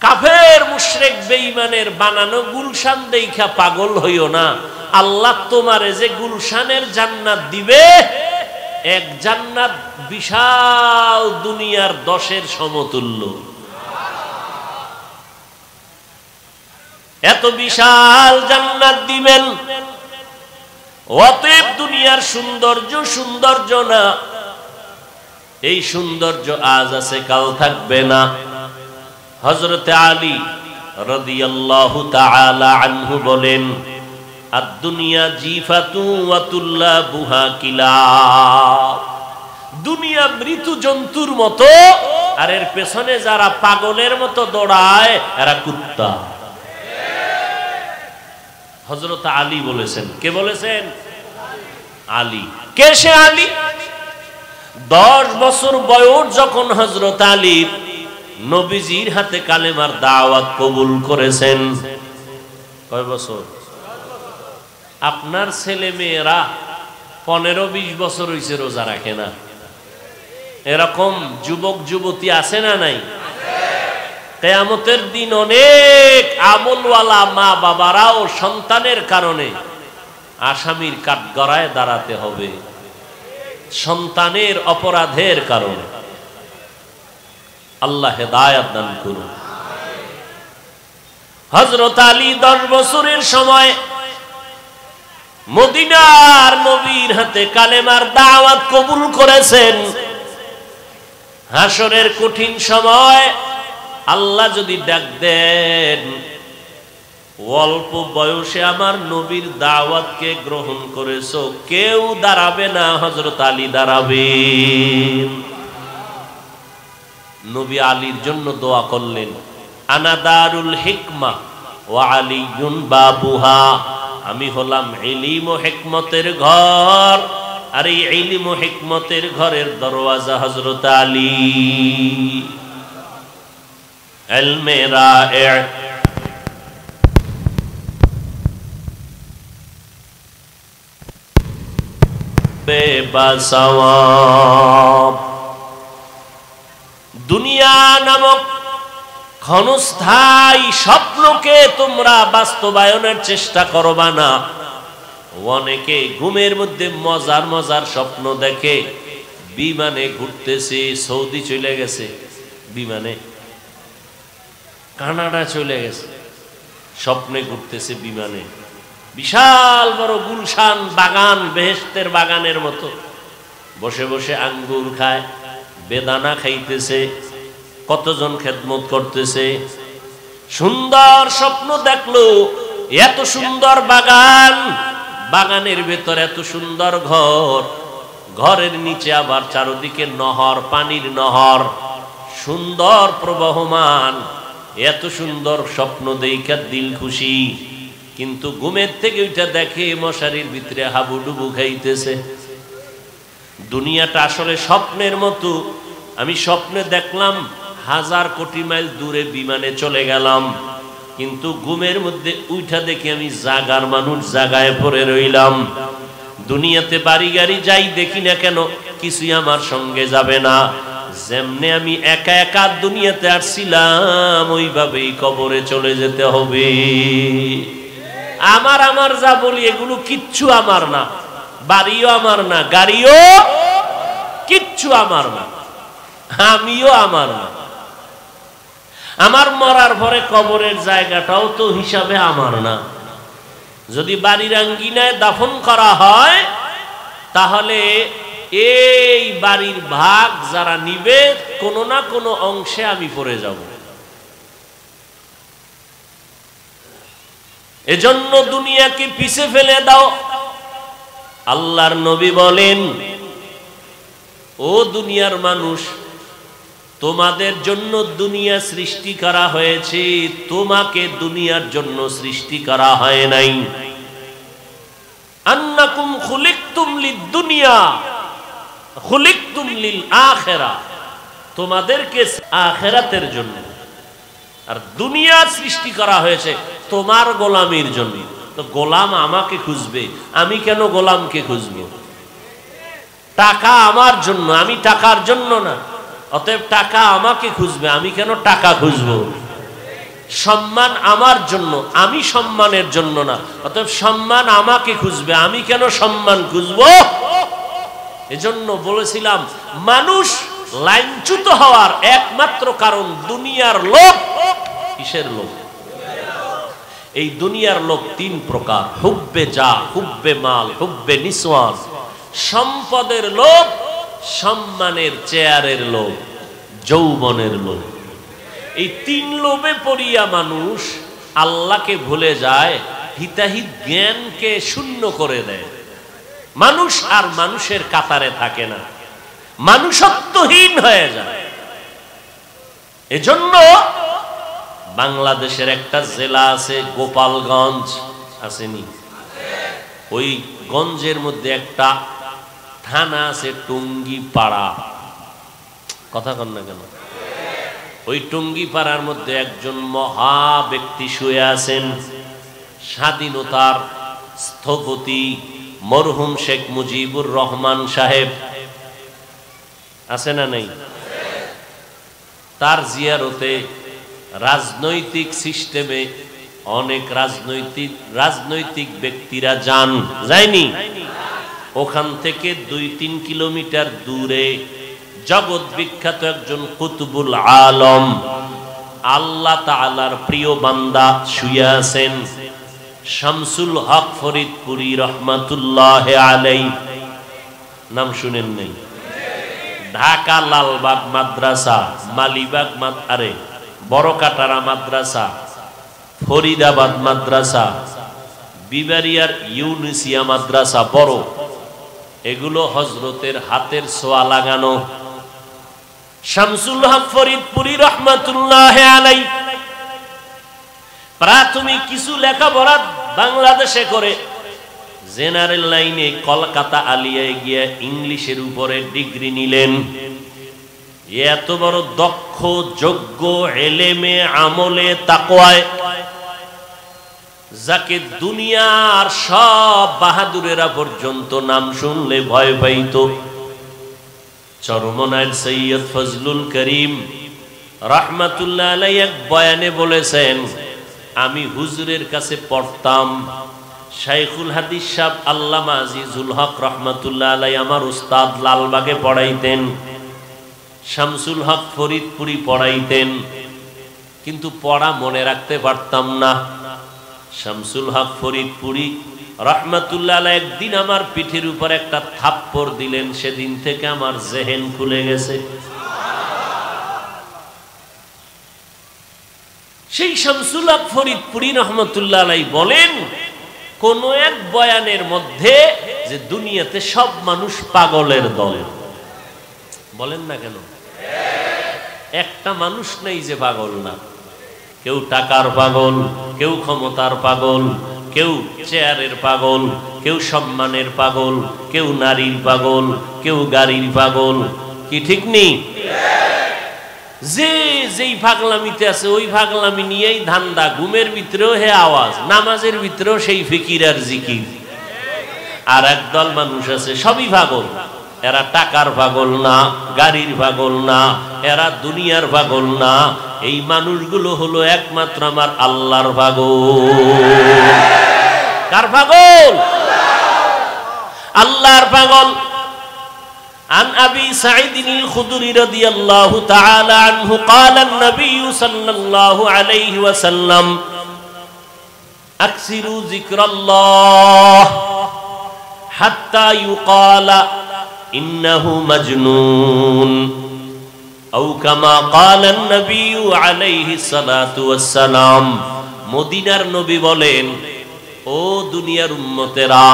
[SPEAKER 1] কাফের মুশরিক বেঈমানের বানানো গুলশান দেইখা পাগল হইও না। আল্লাহ তোমারে যে গুলশানের জান্নাত দিবে, এক জান্নাত বিশাল দুনিয়ার 10-এর সমতুল্য। এত বিশাল জান্নাত দিবেন। অতএব দুনিয়ার সৌন্দর্য না, এই সৌন্দর্য আজ আছে কাল থাকবে না। হযরত আলী রাদিয়াল্লাহু তাআলা আনহু বলেন, আদ-দুনিয়া জিফাতু ওয়া তুল্লাবুহা কিলাব। দুনিয়া মৃত্যু জন্তুর মতো, আর এর পেছনে যারা পাগলের মতো দৌড়ায় এরা কুত্তা। হযরত আলী বলেছেন। কে বলেছেন? আলী। কে সে আলী? 10 বছর বয়স যখন হযরত আলী নবীজির হাতে কালেমার দাওয়াত কবুল করেছেন। কয় বছর? আপনার ছেলে মেয়েরা 15-20 বছর হইছে রোজা রাখে না। এরকম যুবক যুবতী আছে না নাই? কিয়ামতের দিন অনেক আমলওয়ালা মা বাবারাও সন্তানের কারণে আসামির কাঠগড়ায় দাঁড়াতে হবে, সন্তানের অপরাধের কারণে। আল্লাহ হেদায়েত দান করুন। হযরত আলী 10 বছরের সময় মদিনার নবীর হাতে কালেমার দাওয়াত কবুল করেছেন। হাসরের কঠিন সময় আল্লাহ যদি ডাক দেন, অল্প বয়সে আমার নবীর দাওয়াতকে গ্রহণ করেছো, কেউ দাঁড়াবে না, হযরত আলী দাঁড়াবেন। নবী আলীর জন্য দোয়া করলেন, আনা দারুল হিকমা ওয়া আলীউন বাবুহা। আমি হলাম ইলম ও হিকমতের ঘর, আর এই ইলম ও হিকমতের ঘরের দরওয়াজা হযরত আলী। ইলমে রায়ে বেবাসওয়াব। দুনিয়া নামক ক্ষণস্থায়ী স্বপ্নকে তোমরা বাস্তবায়নের চেষ্টা করবা না। অনেকে ঘুমের মধ্যে মজার মজার স্বপ্ন দেখে, বিমানে ঘুরতেছে, সৌদি চলে গেছে, বিমানে কানাডা চলে গেছে, স্বপ্নে ঘুরতেছে বিমানে, বিশাল বড় গুলশান বাগান, বেহেশতের বাগানের মতো বসে বসে আঙ্গুর খায়, বেদানা খাইতেছে, কতজন খেদমত করতেছে। সুন্দর স্বপ্ন দেখলো, এত সুন্দর বাগান, বাগানের ভেতর এত সুন্দর ঘর, ঘরের নিচে আবার চারদিকে নহর, পানির নহর, সুন্দর প্রবহমান। এত সুন্দর স্বপ্ন দেইখা দিল খুশি, কিন্তু ঘুমের থেকে ওইটা দেখে মশারির ভিতরে হাবুডুবু খাইতেছে। দুনিয়াটা আসলে স্বপ্নের মতো। আমি স্বপ্নে দেখলাম 1000 কোটি মাইল দূরে বিমানে চলে গেলাম, কিন্তু ঘুমের মধ্যে উঠা দেখি আমি জাগার মানুষ, জাগায় পড়ে রইলাম। দুনিয়াতে বাড়ি গাড়ি যাই দেখি না কেন, কিছুই আমার সঙ্গে যাবে না। যেমনে আমি একা একা দুনিয়াতে আসছিলাম, ওইভাবেই কবরে চলে যেতে হবে। আমার যা বলি এগুলো কিচ্ছু আমার না, বাড়িও আমার না, গাড়িও কিচ্ছু আমার না, আমিও আমার না। আমার মরার পরে কবরের জায়গাটাও তো হিসাবে আমার না। যদি বাড়ির আঙ্গিনায় দাফন করা হয়, তাহলে এই বাড়ির ভাগ যারা নিবে, কোনো না কোনো অংশে আমি পড়ে যাব। এজন্য দুনিয়াকে পিছে ফেলে দাও। আল্লাহর নবী বলেন, ও দুনিয়ার মানুষ, তোমাদের জন্য দুনিয়া সৃষ্টি করা হয়েছে, তোমাকে দুনিয়ার জন্য সৃষ্টি করা হয় নাই। আন্নাকুম খুলিকতুম লিদ-দুনিয়া খুলিকতুম লিল আখিরা, তোমাদেরকে আখিরাতের জন্য, আর দুনিয়া সৃষ্টি করা হয়েছে তোমার গোলামির জন্য। তো গোলাম আমাকে খুঁজবে, আমি কেন গোলামকে খুঁজবো? টাকা আমার জন্য, আমি টাকার জন্য না। অতএব টাকা আমাকে খুঁজবে, আমি কেন টাকা খুঁজবো? সম্মান আমার জন্য, আমি সম্মানের জন্য না। অতএব সম্মান আমাকে খুঁজবে, আমি কেন সম্মান খুঁজবো? এজন্য বলেছিলাম, মানুষ লাইনচ্যুত হওয়ার একমাত্র কারণ দুনিয়ার লোভ। কিসের লোভ? এই দুনিয়ার লোভ 3 প্রকার: হুব্বে যা, হুব্বে মাল, হুব্বে নিসওয়ান। সম্পদের লোভ, সম্মানের চেয়ারের লোভ, যৌবনের লোভ। এই 3 লোভে পড়িয়া মানুষ আল্লাহকে ভুলে যায়, হিতাহিত জ্ঞানকে শূন্য করে দেয়। মানুষ আর মানুষের কাতারে থাকে না, মানুষত্বহীন হয়ে যায়। এজন্য বাংলাদেশের একটা জেলা আছে গোপালগঞ্জ, আসেনি? ওই গঞ্জের মধ্যে একটা থানা আছে টুঙ্গিপাড়া। কথা কন না কেন? ওই টুঙ্গিপাড়ার মধ্যে একজন মহা ব্যক্তি শুয়ে আছেন, স্বাধীনতার স্থপতি মরহুম শেখ মুজিবুর রহমান সাহেব। আছে না নাই? তার জিয়ারতে রাজনৈতিক সিস্টেমে অনেক রাজনৈতিক ব্যক্তিরা যায়নি? ওখান থেকে 2-3 কিলোমিটার দূরে জগৎ বিখ্যাত একজন কুতুবুল আলম, আল্লাহ তাআলার প্রিয় বান্দা শুয়ে আছেন, শামসুল হক ফরিদপুরি রহমাতুল্লাহ আলাইহি। নাম শুনেন নাই? ঢাকা লালবাগ মাদ্রাসা, মালিবাগ বড়কাটারা মাদ্রাসা, ফরিদাবাদ মাদ্রাসা, বিবারিয়ার ইউনিসিয়া মাদ্রাসা, বড়, এগুলো হযরতের হাতের ছোঁয়া লাগানো। শামসুল হক ফরিদপুরি রহমাতুল্লাহ আলাইহি প্রাথমিক কিছু লেখাপড়া বাংলাদেশে করে জেনারেল লাইনে কলকাতা আলিয়ায় গিয়ে ইংলিশের উপরে ডিগ্রি নিলেন। এত বড় দক্ষ, যোগ্য, এলেমে, আমলে, তাকওয়ায়, যাকে দুনিয়ার সব বাহাদুরেরা পর্যন্ত নাম শুনলে ভয় পাইত। চরমনায়ের সৈয়দ ফজলুল করিম রাহমাতুল্লাহ আলাইহি এক বয়ানে বলেছেন, আমি হুজুরের কাছে পড়তাম, শাইখুল হাদিস সাহেব আল্লামা আজিজুল হক রহমাতুল্লাহ আলাইহি আমার উস্তাদ, লালবাগে পড়াইতেন, শামসুল হক ফরিদপুরি পড়াইতেন, কিন্তু পড়া মনে রাখতে পারতাম না। শামসুল হক ফরিদপুরি রহমাতুল্লাহ আলাইহি একদিন আমার পিঠের উপর একটা থাপ্পড় দিলেন, সেদিন থেকে আমার জেহেন খুলে গেছে। সেই শামসুল হক ফরিদপুরি রহমাতুল্লাহ আলাইহি বলেন কোন এক বয়ানের মধ্যে যে দুনিয়াতে সব মানুষ পাগলের দল। বলেন না কেন? একটা মানুষ নেই যে পাগল না। কেউ টাকার পাগল, কেউ ক্ষমতার পাগল, কেউ চেয়ারের পাগল, কেউ সম্মানের পাগল, কেউ নারীর পাগল, কেউ গাড়ির পাগল। কি ঠিক নেই? যে যেই পাগলামিতে আছে ওই পাগলামি নিয়েই ধান্দা। ঘুমের ভিতরেও হে আওয়াজ, নামাজের ভিতরেও সেই ফিকির আর জিকির। আর একদল মানুষ আছে সবই পাগল। এরা টাকার পাগল না, গাড়ির পাগল না, এরা দুনিয়ার পাগল না। এই মানুষগুলো হলো একমাত্র আমার আল্লাহর পাগল। কার পাগল? আল্লাহর পাগল। عن أبي سعيد الخدري رضي الله تعالى عنه قال النبي صلى الله عليه وسلم أكثروا ذكر الله حتى يقال إنه مجنون أو كما قال النبي عليه الصلاة والسلام মদিনার নবী বলেন, ও দুনিয়ার উম্মতেরা,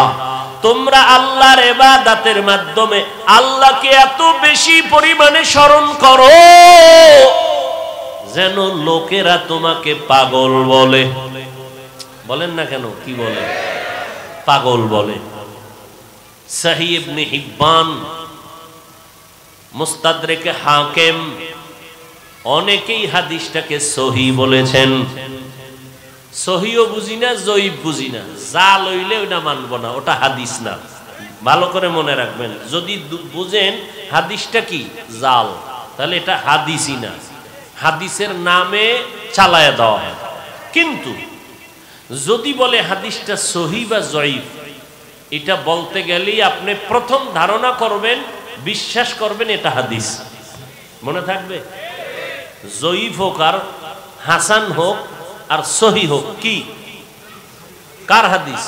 [SPEAKER 1] তোমরা আল্লাহর ইবাদতের মাধ্যমে আল্লাহকে এত বেশি পরিমাণে স্মরণ করো যেন লোকেরা তোমাকে পাগল বলে। বলেন না কেন? কি বলে? পাগল বলে। সহিহ ইবনে হিব্বান, মুস্তাদরেকে হাকিম, অনেকেই হাদিসটাকে সহিহ বলেছেন। সহিও বুঝি না, জয়ীফ বুঝি না, যা লইলে ওটা মানব না, ওটা হাদিস না। ভালো করে মনে রাখবেন, যদি বুঝেন হাদিসটা কি জাল, তাহলে এটা হাদিসই না, হাদিসের নামে চালায় দেওয়া হয়। কিন্তু যদি বলে হাদিসটা সহিহ বা জয়ীফ, এটা বলতে গেলেই আপনি প্রথম ধারণা করবেন, বিশ্বাস করবেন এটা হাদিস। মনে থাকবে, জয়ীফ হোক আর হাসান হোক আর সহি হোক, কি কার হাদিস?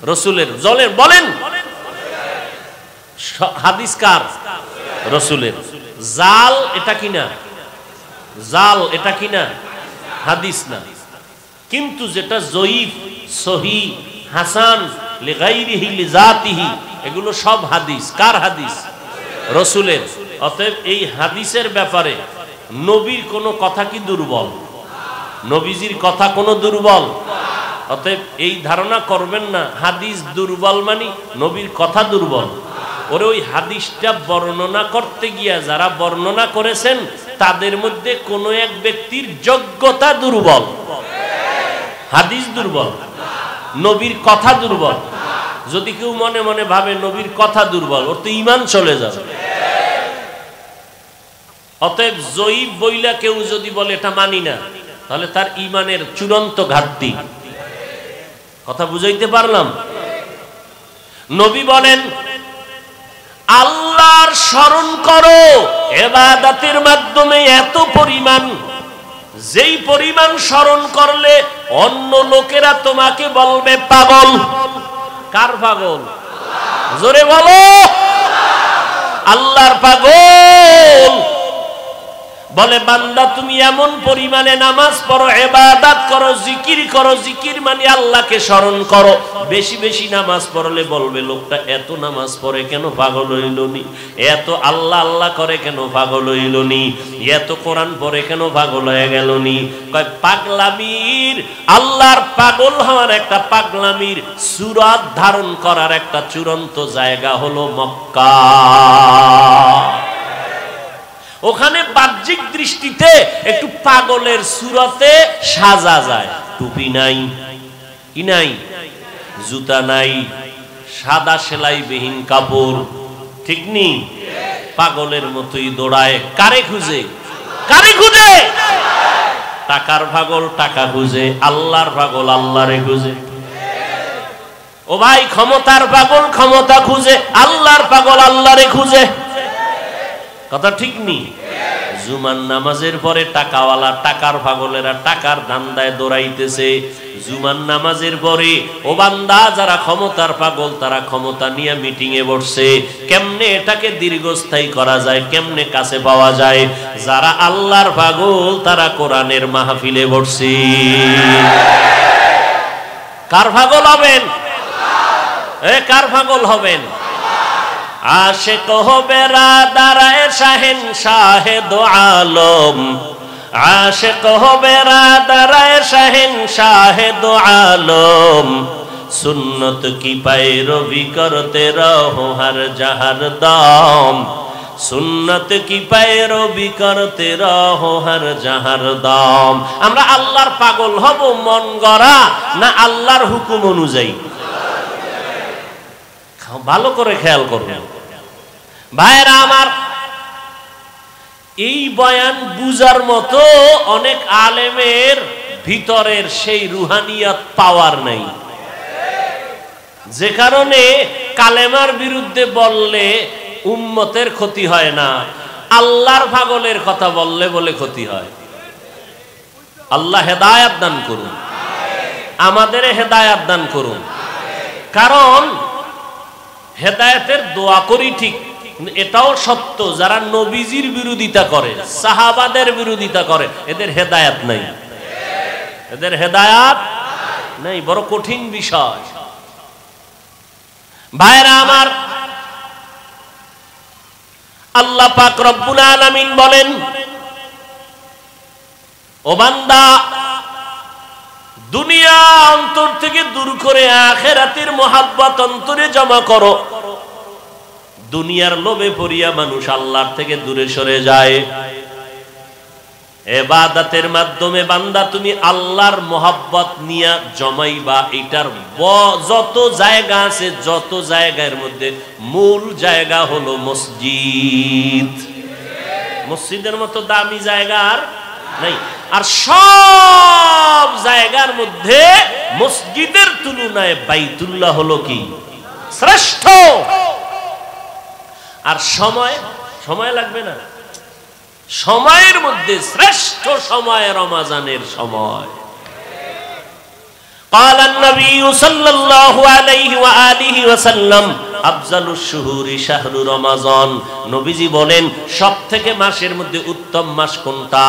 [SPEAKER 1] রসুলের। বলেন হাদিস কার? রসুলের। জাল এটা কিনা? জাল এটা কিনা? হাদিস না। কিন্তু যেটা জয়ীফ, সহি, হাসান, লিগাইরিহি লিজাতিহি, এগুলো সব হাদিস। কার হাদিস? রসুলের। অতএব এই হাদিসের ব্যাপারে নবীর কোনো কথা কি দুর্বল? নবীজির কথা কোনো দুর্বল? অতএব এই ধারণা করবেন না হাদিস দুর্বল মানে নবীর কথা দুর্বল। ওরে ওই হাদিসটা বর্ণনা করতে গিয়া যারা বর্ণনা করেছেন তাদের মধ্যে কোনো এক ব্যক্তির যোগ্যতা দুর্বল। হাদিস দুর্বল, নবীর কথা দুর্বল। যদি কেউ মনে মনে ভাবে নবীর কথা দুর্বল, ওর তো ঈমান চলে যাবে। অতএব জয়ীফ বইলা কেউ যদি বলে এটা মানি না, তাহলে তার ঈমানের চূড়ান্ত ঘাটতি। কথা বুঝাইতে পারলাম? নবী বলেন, আল্লাহর স্মরণ করো ইবাদতের মাধ্যমে এত পরিমাণ, যেই পরিমাণ স্মরণ করলে অন্য লোকেরা তোমাকে বলবে পাগল। কার পাগল? জোরে বলো। আল্লাহর পাগল। বলে বান্দা তুমি এমন পরিমাণে নামাজ পড়ো, ইবাদত করো, জিকির করো। জিকির মানে আল্লাহকে স্মরণ করো। বেশি বেশি নামাজ পড়লে বলবে লোকটা এত নামাজ পড়ে কেন পাগল হইলনি, এত আল্লাহ আল্লাহ করে কেন পাগল হইলনি, এত কোরআন পড়ে কেন পাগল হয়ে গেলনি। কয় পাগলামির, আল্লাহর পাগল হওয়ার একটা পাগলামির সুরাত ধারণ করার একটা চূড়ান্ত জায়গা হলো মক্কা। ওখানে বাহ্যিক দৃষ্টিতে একটু পাগলের সুরতে সাজা যায়। টুপি নাই, কি নাই, জুতা নাই, সাদা সেলাইবিহীন কাপড়, ঠিক নেই, পাগলের মতোই দৌড়ায়। কারে খুঁজে? কারে খুঁজে? টাকার পাগল টাকা খুঁজে, আল্লাহর পাগল আল্লাহরে খুঁজে। ও ভাই, ক্ষমতার পাগল ক্ষমতা খুঁজে, আল্লাহর পাগল আল্লাহরে খুঁজে। কথা ঠিক নেই? জুমার নামাজের পরে টাকাওয়ালা টাকার পাগলেরা টাকার ধান্দায় দৌড়াইতেছে। জুমার নামাজের পরে ও বান্দা যারা ক্ষমতার পাগল তারা ক্ষমতা নিয়ে মিটিং এ বসছে, কেমনে এটাকে দীর্ঘস্থায়ী করা যায়, কেমনে কাছে পাওয়া যায়। যারা আল্লাহর পাগল তারা কোরআনের মাহফিলে বসছে। কার পাগল হবেন? কার পাগল হবেন? আশিক হো বেরাদারায়ে শাহেনশাহে দো আলম, আশিক হো বেরাদারায়ে শাহেনশাহে দো আলম, সুন্নত কি पैरवी करते रहो हर जहर दम, সুন্নত কি पैरवी करते रहो हर जहर दम। আমরা আল্লাহর পাগল হব মন গড়া না আল্লাহর হুকুম অনুযায়ী? ভালো করে খেয়াল করবেন ভাইরা আমার। এই বয়ান বুঝার মতো অনেক আলেমের ভিতরের সেই রুহানিয়াত পাওয়ার নাই, যে কারণে কালেমার বিরুদ্ধে বললে উম্মতের ক্ষতি হয় না, আল্লাহর পাগলের কথা বললে বলে ক্ষতি হয়। আল্লাহ হেদায়াত দান করুন, আমাদের হেদায়াত দান করুন। কারণ হেদায়েতের দোয়া করি ঠিক, এটাও সত্য যারা নবীজির বিরোধিতা করে, সাহাবাদের বিরোধিতা করে, এদের হেদায়েত নাই, এদের হেদায়েত নাই। বড় কঠিন বিষয় ভাইরা আমার। আল্লাহ পাক রব্বুল আলামিন বলেন, ও বান্দা দুনিয়া অন্তর থেকে দূর করে আখিরাতের মোহাব্বত অন্তরে জমা করো। দুনিয়ার লোভে পড়িয়া মানুষ আল্লাহর থেকে দূরে সরে যায়। ইবাদতের মাধ্যমে বান্দা তুমি আল্লাহর মোহাব্বত নিয়া জমাইবা। এটার যত জায়গা আছে, যত জায়গার মধ্যে মূল জায়গা হলো মসজিদ। মসজিদের মতো দামি জায়গা আর নাই। আর সব জায়গার মধ্যে মসজিদের তুলনায় বাইতুল্লাহ হলো কি শ্রেষ্ঠ। আর সময় লাগবে না, সময়ের মধ্যে শ্রেষ্ঠ সময় রমজানের সময়। قال النبي صلى الله عليه وآله وسلم أفضل الشهور شهر رمضان। নবীজি বলেন সবথেকে মাসের মধ্যে উত্তম মাস কোনটা?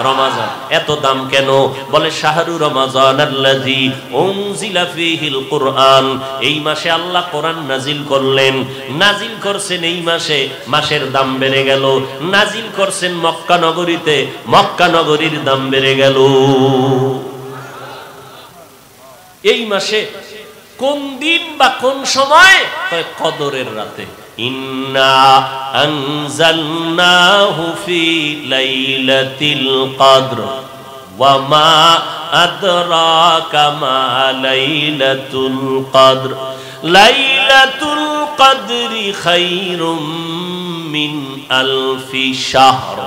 [SPEAKER 1] রমজান। এত দাম কেন? বলে শাহরু রমাজান আল্লাযী উনজিলা ফীহিল কুরআন। এই মাসে আল্লাহ কোরআন নাজিল করলেন। নাজিল করছেন এই মাসে, মাসের দাম বেড়ে গেল। নাজিল করছেন মক্কা নগরীতে, মক্কা নগরীর দাম বেড়ে গেল। এই মাসে কোন দিন বা কোন সময়? কদরের রাতে। ইন্না আনজালনাহু ফি লাইলাতিল কদর ওয়া মা আদরাকা মা লাইলাতুল কদর লাইলাতুল কদরি খায়রুম মিন আলফি শাহর।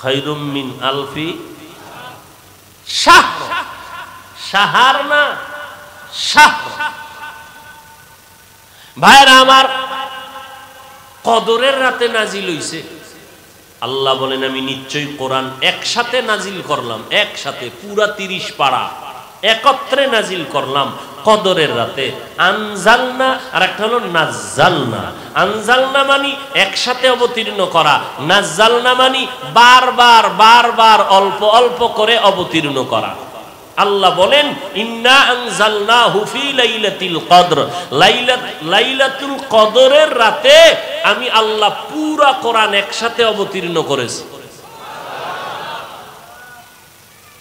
[SPEAKER 1] খায়রুম মিন আলফি শাহর। শাহর না শাহর। ভাইরা আমার, কদরের রাতে নাজিল হইছে। আল্লাহ বলেন আমি নিশ্চয়ই কোরআন একসাথে নাজিল করলাম, একসাথে পুরা 30 পারা একত্রে নাজিল করলাম কদরের রাতে। আনজালনা আর একটা হলো নাজ্জালনা। আনজালনা মানে একসাথে অবতীর্ণ করা, নাজ্জালনা মানে বারবার বারবার অল্প অল্প করে অবতীর্ণ করা। আল্লাহ বলেন ইন্না আনজালনাহু ফি লাইলাতিল কদর। লাইলাতুল কদরের রাতে আমি আল্লাহ পুরা কোরআন একসাথে অবতীর্ণ করেছি।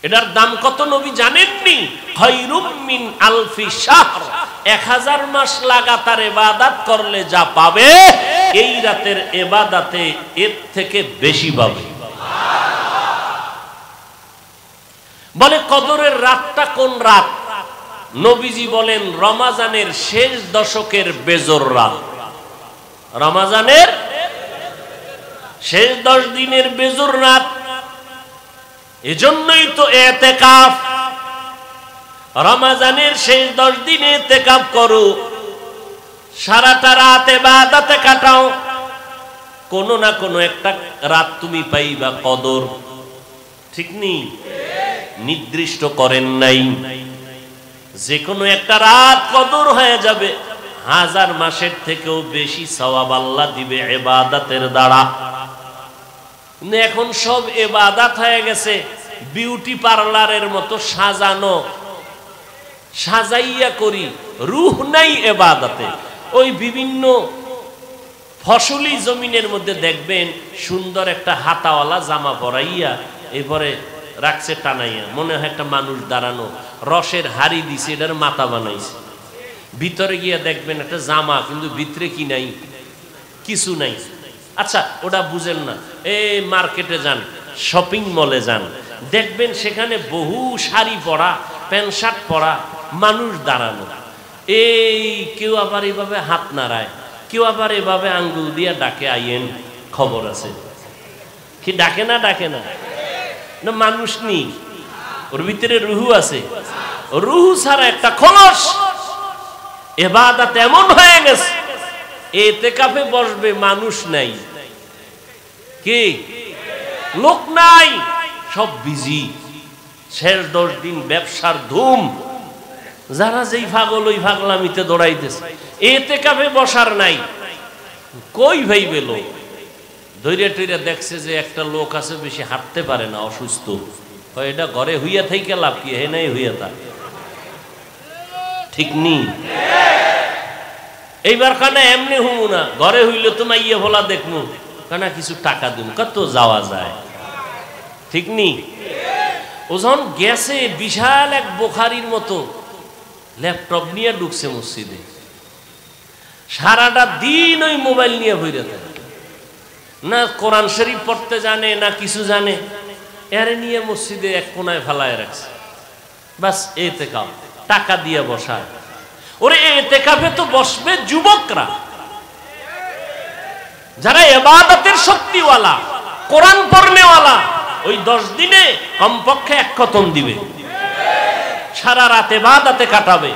[SPEAKER 1] এটার দাম কত নবী জানেননি? খায়রুম মিন আলফি শাহর। 1000 মাস লাগাতার ইবাদত করলে যা পাবে, এই রাতের ইবাদতে এর থেকে বেশি পাবে। বলে কদরের রাতটা কোন রাত? নবীজি বলেন রমজানের শেষ দশকের বেজর রাত। রমজানের শেষ 10 দিনের বেজর রাত। এজন্যই তো ইতিকাফ। রমজানের শেষ 10 দিনে ইতিকাফ করো, সারাটা রাত ইবাদতে কাটাও। কোনো না কোনো একটা রাত তুমি পাইবা কদর, ঠিক নেই? নির্দিষ্ট করেন নাই, যে কোনো একটা রাত কদর হয়ে যাবে, 1000 মাসের থেকেও বেশি সওয়াব আল্লাহ দিবে ইবাদতের দ্বারা। এখন সব ইবাদত হয়ে গেছে বিউটি পার্লারের মতো সাজানো, সাজাইয়া করি, রূহ নাই ইবাদতে। ওই বিভিন্ন ফসলি জমিনের মধ্যে দেখবেন সুন্দর একটা হাতাওয়ালা জামা পরাইয়া এরপরে রাখছে টানাইয়া, মনে হয় একটা মানুষ দাঁড়ানো, রসের হাড়ি দিছে, এটার মাথা বানাইছে। ভিতরে গিয়া দেখবেন একটা জামা, কিন্তু ভিতরে কি নাই? কিছু নাই। আচ্ছা, ওটা বুঝেন না, এই মার্কেটে যান, শপিং মলে যান, দেখবেন সেখানে বহু শাড়ি পরা, প্যান্ট শার্ট পরা মানুষ দাঁড়ানো। এই কেউ আবার এভাবে হাত নাড়ায়, কেউ আবার এভাবে আঙ্গুল দিয়া ডাকে, আইয়েন, খবর আছে কি? ডাকে না? ডাকে না? না, মানুষ নেই, ওর ভিতরে রুহু আছে। রুহু ছাড়া একটা খলস ইবাদত এমন হয়ে গেছে, ইতিকাফে বসবে মানুষ নাই, কি লোক নাই, সব বিজি। শেষ 10 দিন ব্যবসার ধুম, যারা যেই পাগল ওই পাগলামিতে দৌড়াইতেছে, ইতিকাফে বসার নাই। কই ভাইবে লোক? ধৈর্য টৈর্য দেখছে যে একটা লোক আছে বেশি হাঁটতে পারে না, অসুস্থ, এটা ঘরে হইয়া থেকে লাভ কি? হে নাই হইয়া তা, ঠিক নি? এইবার কানা এমনি হুমু না, ঘরে হইলে তো মাইয়া ভোলা দেখমু, কানা কিছু টাকা দিন, কত যাওয়া যায়, ঠিক নি? ওজন গেছে বিশাল এক বোখারির মতো ল্যাপটপ নিয়ে ঢুকছে মসজিদে, সারাটা দিন ওই মোবাইল নিয়ে বইরে থাকে, না কোরআন শরীফ পড়তে জানে না কিছু জানে, এরে নিয়ে মসজিদে এক কোনায় ফেলায় রাখছে। বাস ইতিকাফ, টাকা দিয়ে বসায়। ওরে ইতিকাফে তো বসবে যুবকরা, যারা ইবাদতের শক্তিওয়ালা, কোরআন পড়নেওয়ালা। ওই 10 দিনে কমপক্ষে 1 খতম দিবে, সারা রাত ইবাদতে কাটাবে,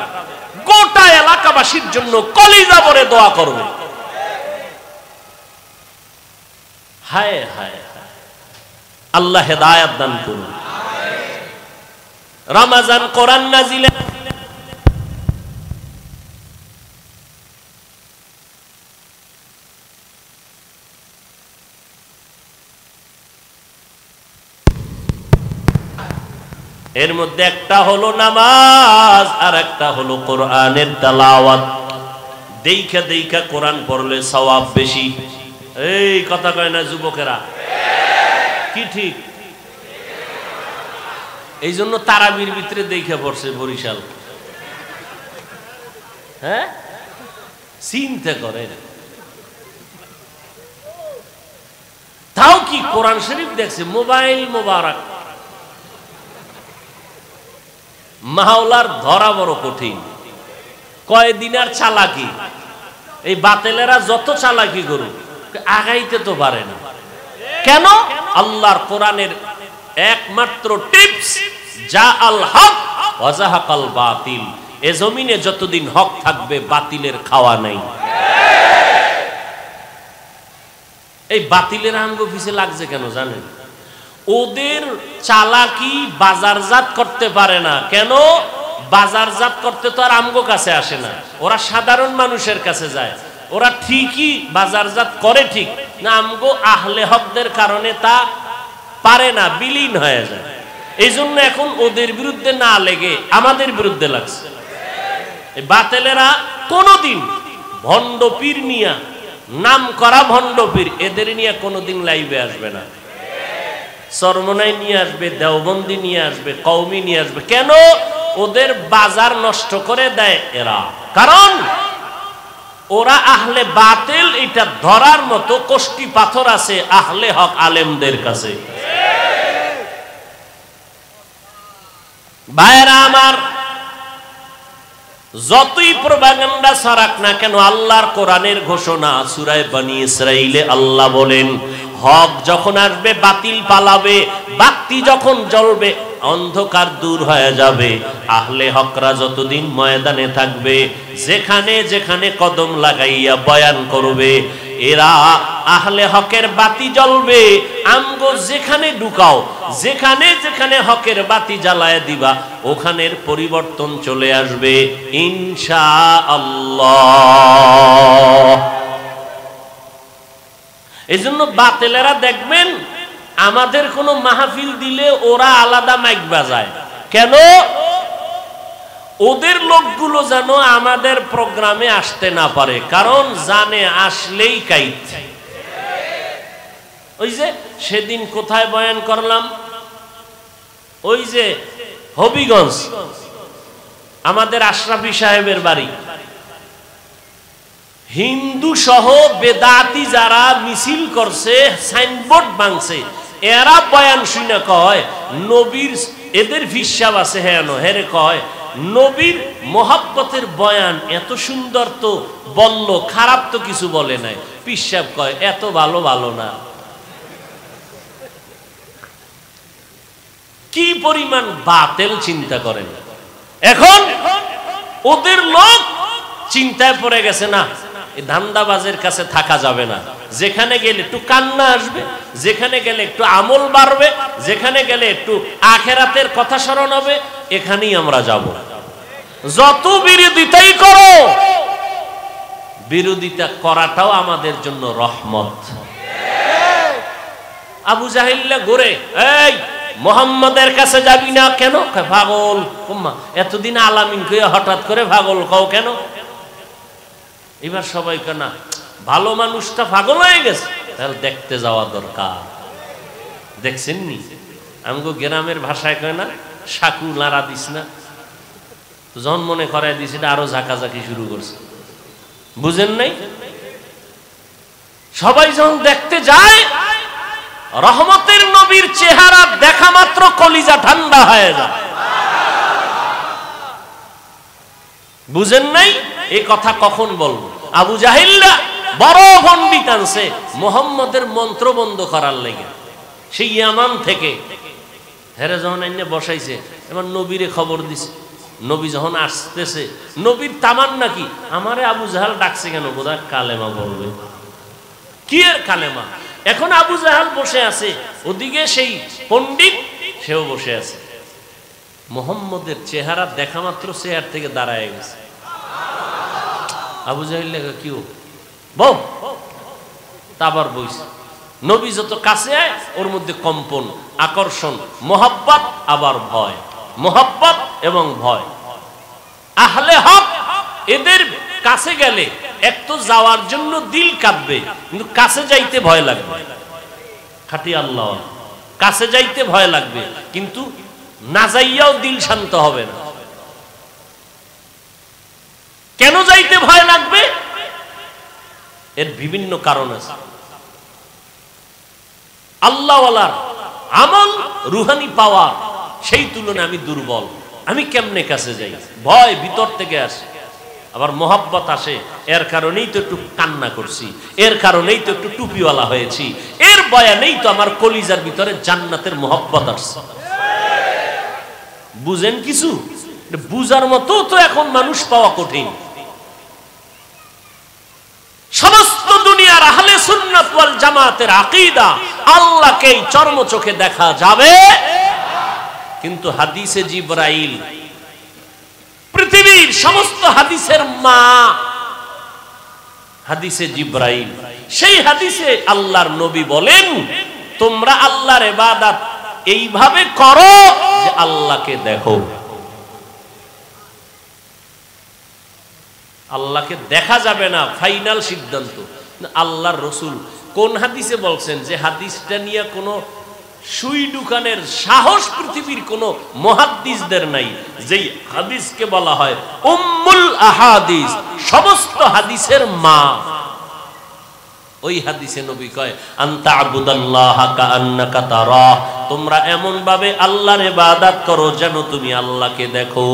[SPEAKER 1] গোটা এলাকাবাসীর জন্য কলিজা ভরে দোয়া করবে। হায় হায়, আল্লাহ হেদায়েত দান করুন। রমজান কোরআন নাজিলে এর মধ্যে একটা হলো নামাজ আর একটা হলো কোরআনের তেলাওয়াত। দেখা দেখা কোরআন পড়লে সওয়াব বেশি। এই কথা কয় না যুবকেরা, কি ঠিক? এই জন্য তারাবির ভিতরে দেখে পড়ছে বরিশাল। হ্যাঁ, চিন্তা করে, তাও কি কোরআন শরীফ দেখছে, মোবাইল মোবারক। মাওলার ধরা বড় কঠিন, কয়দিন আর চালাকি। এই বাতেলেরা যত চালাকি করুক আগাইতে তো পারে না। কেন? আল্লাহর কোরআনের একমাত্র টিপস, যা আল হক ওয়া যাহাকাল বাতিল। এ জমিনে যতদিন হক থাকবে বাতিলের খাওয়া নাই। এই বাতিলের আঙ্গ পিছে লাগছে কেন জানেন? ওদের চালাকি বাজারজাত করতে পারে না। কেন? বাজারজাত করতে তো আর আমগো কাছে আসে না, ওরা সাধারণ মানুষের কাছে যায়। ওরা ঠিকই বাজারজাত করে ঠিক না, আমগো আহলে হকদের কারণে তা পারে না, বিলীন হয়ে যায়। এই জন্য এখন ওদের বিরুদ্ধে না লেগে আমাদের বিরুদ্ধে লাগছে। এই বাতেলেরা কোনোদিন ভণ্ড পীর নিয়া, নাম করা ভণ্ড পীর, এদের নিয়ে কোনোদিন লাইভে আসবে না। চরমনাই নিয়ে আসবে, দেওবন্দি নিয়ে আসবে, কওমি নিয়ে আসবে। কেন? ওদের বাজার নষ্ট করে দেয় এরা। কারণ ওরা আহলে বাতিল, এটা ধরার মতো কষ্টি পাথর আছে আহলে হক আলেমদের কাছে। ভাইরা আমার, যতই প্রপাগান্ডা ছড়াক না কেন, আল্লাহর কোরআনের ঘোষণা সূরা বনী ইসরাঈলে আল্লাহ বলেন, হক যখন আসবে বাতিল পালাবে, বাতি যখন জ্বলবে অন্ধকার দূর হয়ে যাবে। আহলে হকরা যতদিন ময়দানে থাকবে, যেখানে যেখানে কদম লাগাইয়া বয়ান করবে, এরা আহলে হকের বাতি জ্বলবে, আমগো যেখানে ঢুকাও, যেখানে যেখানে হকের বাতি জ্বালায় দিবা ওখানের পরিবর্তন চলে আসবে ইনশাআল্লাহ। এজন্য বাতিলেরা দেখবেন আমাদের কোনো মাহফিল দিলে ওরা আলাদা মাইক বাজায় কেন? ওদের লোকগুলো যেন আমাদের প্রোগ্রামে আসতে না পারে, কারণ জানে আসলেই কাইত। ওই যে সেদিন কোথায় বয়ান করলাম, ওই যে হবিগঞ্জ আমাদের আশরাফি সাহেবের বাড়ি, হিন্দু সহ বেদাতি যারা মিছিল করছে, সাইনবোর্ড ভাঙছে, এরা বয়ান শুনে কয় নবীর, এদের হিসাব আছে হ্যাঁ হেরে কয় নবীর মোহাব্বতের বয়ান এত সুন্দর তো বলল, খারাপ তো কিছু বলে নাই। পিসাব কয় এত ভালো ভালো না। কি পরিমাণ বাতেল চিন্তা করেন। এখন ওদের লোক চিন্তায় পড়ে গেছে, না এই ধান্দাবাজের কাছে থাকা যাবে না, যেখানে গেলে একটু কান্না আসবে, যেখানে গেলে একটু আমল বাড়বে, যেখানে গেলে একটু আখেরাতের কথা স্মরণ হবে, এখানেই আমরা যাব। যত বিরোধিতাই করো, বিরোধিতা করাটাও আমাদের জন্য রহমত। আবু জাহিল্লা ঘুরে, এই মোহাম্মদের কাছে যাবি না কেন? পাগল, এতদিন আলামিন কইয়া হঠাৎ করে পাগল কও কেন? এবার সবাই কেনা ভালো মানুষটা পাগল হয়ে গেছে, তাহলে দেখতে যাওয়া দরকার। দেখছেন নি আমগো গ্রামের ভাষায় কয় না, সাকু লাড়া দিস না, যখন মনে করাই দিস এটা আরো ঝাঁকাঝাঁকি শুরু করছে, বুঝেন নাই? সবাই যখন দেখতে যায়, রহমতের নবীর চেহারা দেখা মাত্র কলিজা ঠান্ডা হয়ে যায়। বুঝেন নাই? এই কথা কখন বলবো? আবু জাহিল্লা বড় পণ্ডিত আনছে মোহাম্মদের মন্ত্র বন্ধ করার লেগে, সেই ইয়ামান থেকে। হেরে যখন এনে বসাইছে, এবার নবীরে খবর দিছে। নবী যখন আসতেছে, নবীর তামান নাকি আমারে আবু জাহাল ডাকছে কেন, বোধহয় কালেমা বলবে। কি এর কালেমা? এখন আবু জাহাল বসে আছে, ওদিকে সেই পণ্ডিত সেও বসে আছে। মোহাম্মদের চেহারা দেখা মাত্র চেয়ার থেকে দাঁড়ায় গেছে। আবু জাহিল লেখা কি বউ তাবার বইছে। নবী যত কাছে আয় ওর মধ্যে কম্পন, আকর্ষণ, মোহাব্বত আবার ভয়, মোহাব্বত এবং ভয়। আহলে হক এদের কাছে গেলে এক তো যাওয়ার জন্য দিল কাঁদবে, কিন্তু কাছে যাইতে ভয় লাগবে। খাটি আল্লাহ, কাছে যাইতে ভয় লাগবে, কিন্তু না যাইয়াও দিল শান্ত হবে না। কেন যাইতে ভয় লাগবে? এর বিভিন্ন কারণ আছে। আল্লাহওয়ালার আমল, রুহানি পাওয়া, সেই তুলনায় আমি দুর্বল, আমি কেমনে কাছে যাই? ভয় ভিতর থেকে আসে, আবার মোহাব্বত আসে। এর কারণেই তো একটু কান্না করছি, এর কারণেই তো একটু টুপিওয়ালা হয়েছি, এর বয়ানেই তো আমার কলিজার ভিতরে জান্নাতের মোহাব্বত আসছে। বুঝেন কিছু? বুঝার মতো তো এখন মানুষ পাওয়া কঠিন। সমস্ত দুনিয়ার আহলে সুন্নাত ওয়াল জামাতের আকীদা আল্লাহকেই চর্ম চোখে দেখা যাবে, কিন্তু হাদিসে জিবরাইল, পৃথিবীর সমস্ত হাদিসের মা হাদিসে জিবরাইল, সেই হাদিসে আল্লাহর নবী বলেন তোমরা আল্লাহর ইবাদত এইভাবে করো যে আল্লাহকে দেখো। আল্লাহকে দেখা যাবে না ফাইনাল সিদ্ধান্ত আল্লাহর রসুল কোন হাদিসে বলছেন? যে হাদিসটা নিয়ে কোনো সুই দোকানের সাহস পৃথিবীর কোনো মুহাদ্দিসদের নাই, যেই হাদিসকে বলা হয় উম্মুল আহাদিস, সমস্ত হাদিসের মা। ওই হাদিসে নবী কয় আনতা আবুদাল্লাহা কাআন্নাকা তারাহ, তোমরা এমন ভাবে আল্লাহর ইবাদত করো যেন তুমি আল্লাহকে দেখো।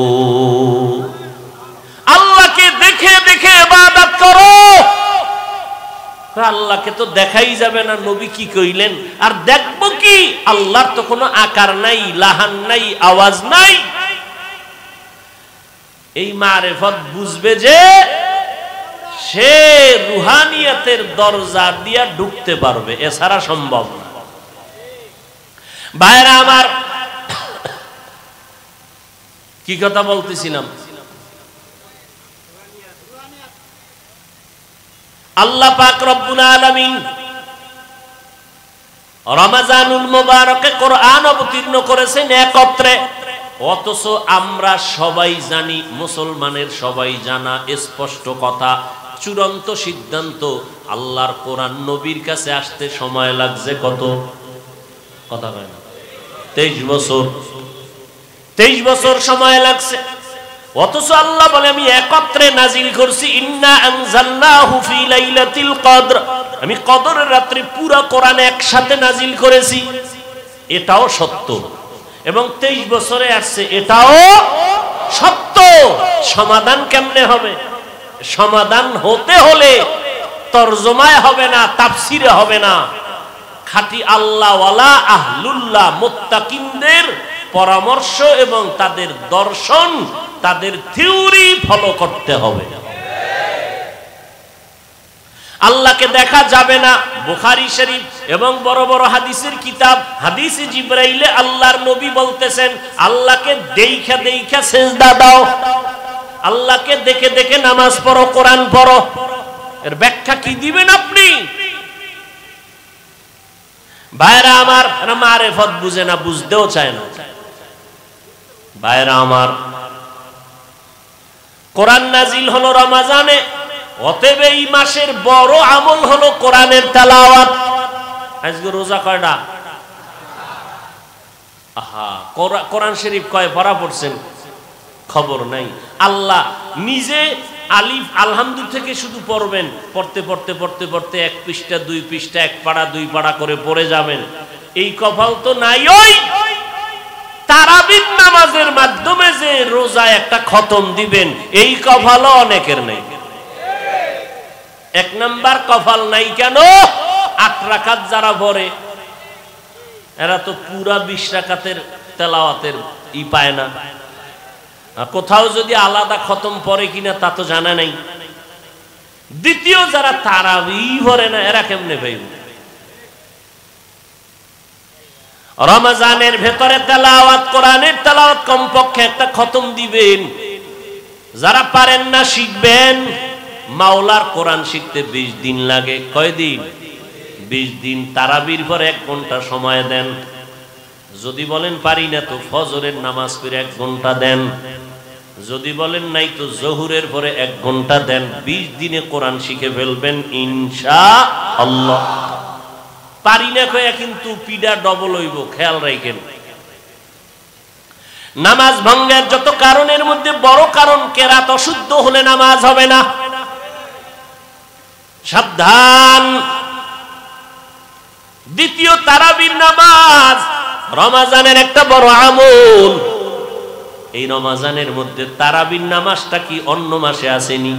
[SPEAKER 1] আল্লাহকে দেখে দেখে ইবাদত করো। আল্লাহকে তো দেখাই যাবে না, নবী কি কইলেন? আর দেখবো কি? আল্লাহর তো কোনো আকার নাই, লাহান নাই, আওয়াজ নাই। এই মারিফত বুঝবে যে সে রুহানিয়াতের দরজা দিয়া ঢুকতে পারবে, এছাড়া সম্ভব না। ভাইরা আমার, কি কথা বলতেছিলাম? আল্লাহ পাক রব্বুল আলামিন রমজানুল মুবারকে কোরআন অবতীর্ণ করেছেন একত্রে, অথচ আমরা সবাই জানি, মুসলমানের সবাই জানা স্পষ্ট কথা, চূড়ান্ত সিদ্ধান্ত, আল্লাহর কোরআন নবীর কাছে আসতে সময় লাগছে কত? কথা হয় না, 23 বছর। 23 বছর সময় লাগছে, অথচ আল্লাহ বলে আমি একত্রে নাজিল করছি। ইন্না আনজালনাহু ফি লাইলাতিল কদর, আমি কদরের রাত্রে পুরো কোরআন একসাথে নাজিল করেছি। এটাও সত্য, এবং 23 বছরে আসছে, এটাও সত্য। সমাধান কেমনে হবে? সমাধান হতে হলে তরজমায় হবে না, তাফসিরে হবে না, খাঁটি আল্লাহওয়ালা আহলুল্লাহ মুত্তাকিনদের পরামর্শ এবং তাদের দর্শন, তাদের থিওরি ফলো করতে হবে। আল্লাহকে দেখা যাবে না। বুখারী শরীফ এবং বড় বড় হাদিসের কিতাব, হাদিসে জিবরাইলে আল্লাহর নবী বলতেছেন, আল্লাহকে দেইখা দেইখা সিজদা দাও, আল্লাহকে দেখে দেখে নামাজ পড়ো, কোরআন পড়ো। এর ব্যাখ্যা কি দিবেন আপনি? ভাইরা আমার, মারেফত বুঝে না, বুঝতেও চায় না। ভাইরা আমার, কোরআন নাজিল হলো রমজানে, অতএব এই মাসের বড় আমল হলো কোরআনের তেলাওয়াত। আজকে রোজা কয়টা? আহা, কোরআন শরীফ কয় পড়া পড়ছেন খবর নাই। আল্লাহ নিজে আলিফ আলহামদু থেকে শুধু পড়বেন, পড়তে পড়তে পড়তে পড়তে 1 পৃষ্ঠা 2 পৃষ্ঠা 1 পাড়া 2 পাড়া করে পড়ে যাবেন। এই কপাল তো নাই। ওই তারাবির নামাজের মাধ্যমে যে রোজা একটা খতম দিবেন, এই কপালও অনেকের নেই। 1 নাম্বার কপাল নাই কেন? 8 রাকাত যারা পড়ে, এরা তো পুরা 20 রাকাতের তেলাওয়াতের পায় না। কোথাও যদি আলাদা খতম পড়ে কিনা তা তো জানা নাই। দ্বিতীয়, যারা তারাবি পড়ে না, এরা কেমনে পাইব? রমজানের ভেতরে তেলাওয়াত, কোরআনের তেলাওয়াত কমপক্ষে একটা খতম দিবেন। যারা পারেন না শিখবেন। মাওলার কোরআন শিখতে 20 দিন লাগে। কয়দিন? 20 দিন। তারাবির পর 1 ঘন্টা সময় দেন। যদি বলেন পারি না তো ফজরের নামাজ পড়ে 1 ঘন্টা দেন। যদি বলেন নাই তো জোহরের পরে 1 ঘন্টা দেন। 20 দিনে কোরআন শিখে ফেলবেন ইনশাআল্লাহ। পারি না কয়া কিন্তু পিডা ডবল হইব, খেয়াল রাখেন। নামাজ ভঙ্গের যত কারণের মধ্যে বড় কারণ, কেরাত অশুদ্ধ হলে নামাজ হবে না। সাবধান। দ্বিতীয়, তারাবির নামাজ রমজানের একটা বড় আমল। এই রমজানের মধ্যে তারাবির নামাজটা কি অন্য মাসে আসেনি?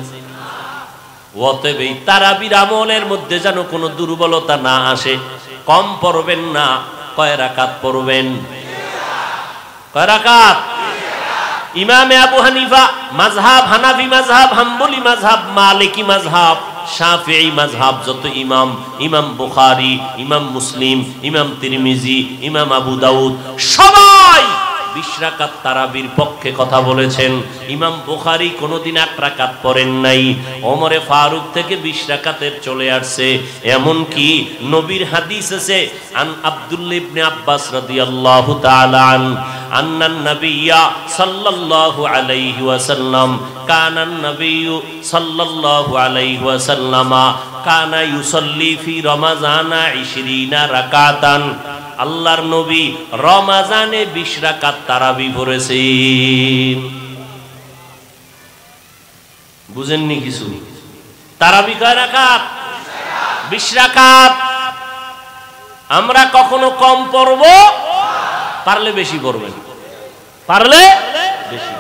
[SPEAKER 1] অতএব এই তারাবির আমলের মধ্যে যেন কোনো দুর্বলতা না আসে। কম পড়বেন না। কয় রাকাত পড়বেন? কয় রাকাত? ইমামে আবু হানিফা মাযহাব, হানাফি মাযহাব, হাম্বলি মাযহাব, মালিকি মাযহাব, শাফিঈ মাযহাব, যত ইমাম, ইমাম বুখারী, ইমাম মুসলিম, ইমাম তিরমিজি, ইমাম আবু দাউদ, সবাই 20 রাকাত তারাবির পক্ষে কথা বলেছেন। ইমাম বুখারী কোনদিন 8 রাকাত পড়েন নাই। ওমরে ফারুক থেকে 20 রাকাতের চলে আসছে। এমন কি নবীর হাদিস আছে, আন আব্দুল্লাহ ইবনে আব্বাস রাদিয়াল্লাহু তাআলা আন্নান নাবিয়্যা সাল্লাল্লাহু আলাইহি ওয়াসাল্লাম কানান নাবিয়্যু সাল্লাল্লাহু আলাইহি ওয়াসাল্লামা কানা ইউসাল্লি ফি রমাজানা 20 রাকাতান। আল্লাহর নবী রমজানে 20 রাকাত তারাবি পড়েছেন। বুঝেননি কিছু? তারাবি কয় রাকাত? 20 রাকাত। আমরা কখনো কম পড়ব, পারলে বেশি পড়বেন। পারলে বেশি।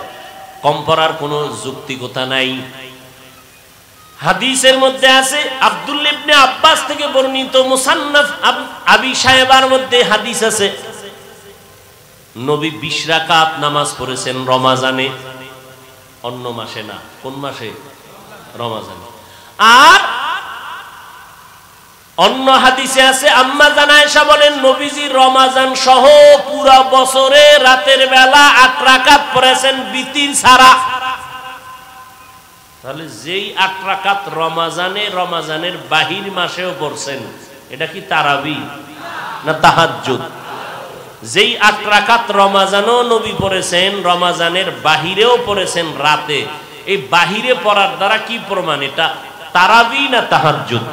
[SPEAKER 1] কম পড়ার কোনো যুক্তিকতা নাই। হাদিসের মধ্যে আছে, আব্দুল্লাহ ইবনে আব্বাস থেকে বর্ণিত মুসান্নাফ আবি শায়বার মধ্যে হাদিস আছে, নবী 20 রাকাত নামাজ পড়েছেন রমজানে, অন্য মাসে না। কোন মাসে? রমজানে। আর অন্য হাদিসে আছে আম্মা জান আয়েশা বলেন নবীজি রমজান সহ পুরা বছরে রাতের বেলা 8 রাকাত পড়েছেন বিতির ছাড়া। তাহলে যেই 8 রাকাত রমজানের বাহির মাসেও পড়ছেন, এটা কি তারাবি না তাহাজ্জুদ? যেই 8 রাকাত রমজানও নবী পড়েছেন, রমজানের বাহিরেও পড়েছেন রাতে, এই বাহিরে পড়ার দ্বারা কি প্রমাণ? এটা তারাবি না তাহাজ্জুদ?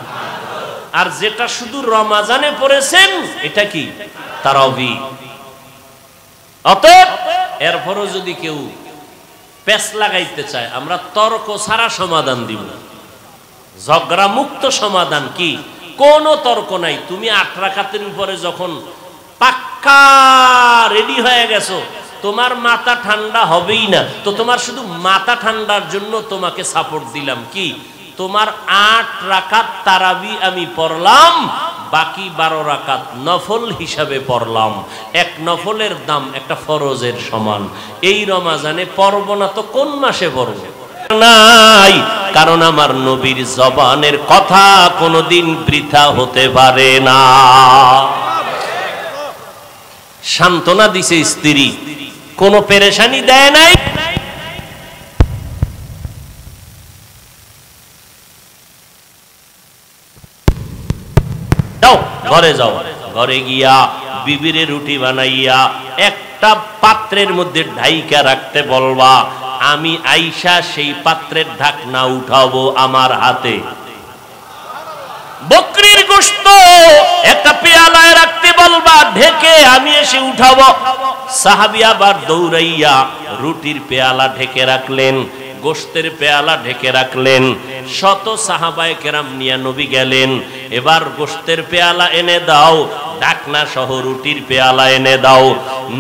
[SPEAKER 1] আর যেটা শুধু রমজানে পড়েছেন এটা কি তারাবি। অতএব এরপরও যদি কেউ পেশ লাগাইতে চায়, আমরা তর্ক ছাড়া সমাধান দিব, ঝগড়া মুক্ত সমাধান। কি? কোনো তর্ক নাই। তুমি 8 রাকাতের উপরে যখন পাক্কা রেডি হয়ে গেছো, তোমার মাথা ঠান্ডা হবেই না, তো তোমার শুধু মাথা ঠান্ডার জন্য তোমাকে সাপোর্ট দিলাম। কি? তোমার 8 রাকাত তারাবি আমি পড়লাম, বাকি 12 রাকাত নফল হিসাবে পড়লাম। এক নফলের দাম একটা ফরজের সমান। এই রমজানে পড়ব না তো কোন মাসে পড়ব? নাই, কারণ আমার নবীর জবানের কথা কোনোদিন বৃথা হতে পারে না। সান্ত্বনা দিছে স্ত্রী, কোনো পেরেশানি দেয় নাই। ঘরে যাও, ঘরে গিয়া বিবিরে রুটি বানাইয়া একটা পাত্রের মধ্যে ঢাইকা রাখতে বলবা। আমি আইসা সেই পাত্রের ঢাকনা উঠাবো আমার হাতে। বকরির গোশত একটা পেয়ালায় রাখতে বলবা, ঢেকে আমি এসে উঠাবো। সাহাবী আবার দৌড়াইয়া রুটির পেয়ালা ঢেকে রাখলেন, গোশতের পেয়ালা ঢেকে রাখলেন। শত সাহাবায়ে কেরাম নিয়ে নবী গেলেন, এবার গোশতের পেয়ালা এনে দাও, ঢাকনা সহ রুটির পেয়ালা এনে দাও।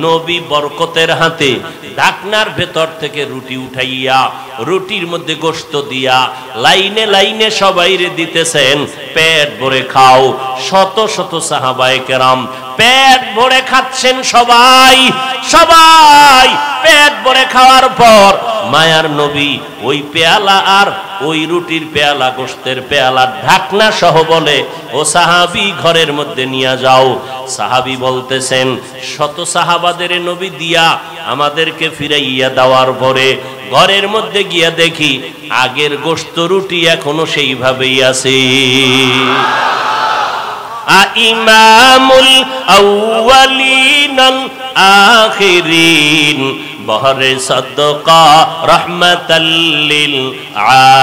[SPEAKER 1] নবী বরকতের হাতে ঢাকনার ভেতর থেকে রুটি উঠাইয়া রুটির মধ্যে গোশত দিয়া লাইনে লাইনে সবাইরে দিতেছেন, পেট ভরে খাও। শত শত সাহাবায়ে কেরাম পেট ভরে খাচ্ছেন, সবাই সবাই পেট ভরে খাওয়ার পর মায়ার নবী ওই পেয়ালা আর ওই রুটির পেয়ালা, গোশতের পেয়ালা ঢাকনা সহ বলে, ও সাহাবী ঘরের মধ্যে নিয়ে যাও। সাহাবী বলতেছেন, শত সাহাবাদের নবী দিয়া আমাদেরকে ফিরাইয়া দেওয়ার পরে ঘরের মধ্যে গিয়া দেখি আগের গোশত রুটি এখনো সেইভাবেই আছে। ইমামুল আউয়ালিনাল আখিরিন বহরে সাদকা রাহমাতাল লিল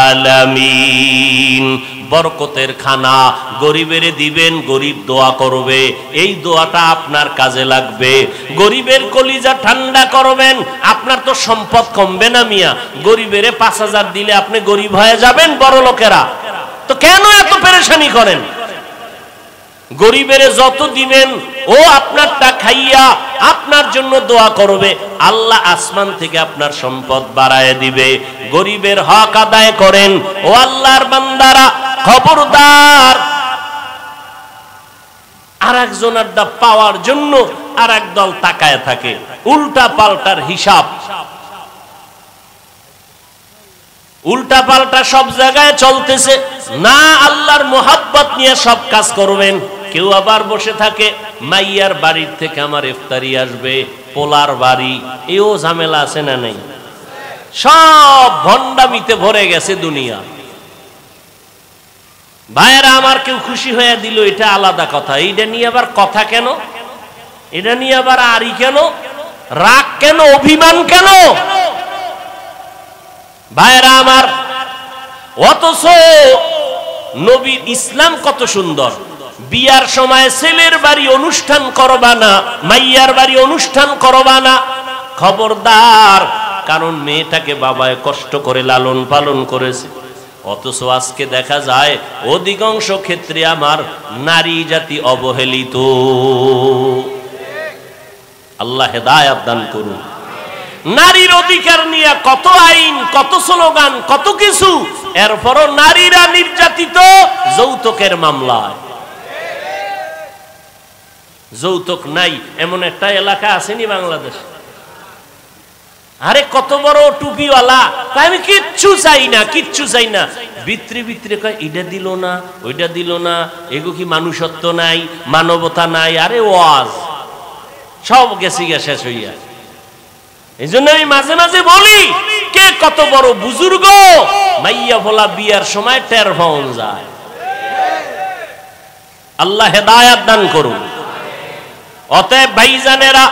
[SPEAKER 1] আলামিন। বরকতের খানা গরিবের দিবেন, গরিব দোয়া করবে, এই দোয়াটা আপনার কাজে লাগবে। গরিবের কলিজা ঠান্ডা করবেন, আপনার তো সম্পদ কমবে না মিয়া। গরিবের 5000 দিলে আপনি গরিব হয়ে যাবেন, বড় লোকেরা তো কেন এত পেরেশানি করেন? গরিবের যত দিবেন ও আপনারটা খাইয়া আপনার জন্য দোয়া করবে, আল্লাহ আসমান থেকে আপনার সম্পদ বাড়ায় দিবে। গরিবের হক আদায় করেন। ও আল্লাহর বান্দারা, খবরদার আর একজনের দা পাওয়ার জন্য আর এক দল তাকায় থাকে, উল্টা পাল্টার হিসাব, উল্টা পাল্টা সব জায়গায় চলতেছে না। আল্লাহর মোহাব্বত নিয়ে সব কাজ করবেন। কেউ আবার বসে থাকে, মাইয়ার বাড়ির থেকে আমার ইফতারি আসবে, পোলার বাড়ি, এও ঝামেলা আছে না নাই? সব ভণ্ডামিতে ভরে গেছে দুনিয়া। ভাইয়েরা আমার, কেউ খুশি হয়ে দিল এটা আলাদা কথা, এইটা নিয়ে আবার কথা কেন? এটা নিয়ে আবার আরি কেন? রাগ কেন? অভিমান কেন? ভাইয়েরা আমার, অথচ নবীর ইসলাম কত সুন্দর। বিয়ার সময় ছেলের বাড়ি অনুষ্ঠান করবা না, মাইয়ার বাড়ি অনুষ্ঠান করবা না, খবরদার। কারণ মেয়েটাকে বাবায় কষ্ট করে লালন পালন করেছে। অথচ আজকে দেখা যায় অধিকাংশ ক্ষেত্রে আমার নারী জাতি অবহেলিত। আল্লাহ হেদায়েত দান করুন। নারীর অধিকার নিয়ে কত আইন, কত স্লোগান, কত কিছু, এরপরও নারীরা নির্যাতিত যৌতুকের মামলায়। যৌতুক নাই এমন একটা এলাকা আসেনি বাংলাদেশ? আরে কত বড় টুপিওয়ালা, আমি কিচ্ছু চাই না, কিচ্ছু চাই না। ভিতরে ভিতরে কয় এটা দিল না ওইটা দিল না, এগো কি মানুষত্ব নাই, মানবতা নাই? আরে ওয়াজ সব গেছি গা শেষ হইয়া। এই জন্য আমি মাঝে মাঝে বলি, কে কত বড় বুজুর্গ মাইয়া ভোলা বিয়ার সময় টের পাওয়া যায়। আল্লাহ হেদায়াত দান করুন। অতএব ভাইজানেরা,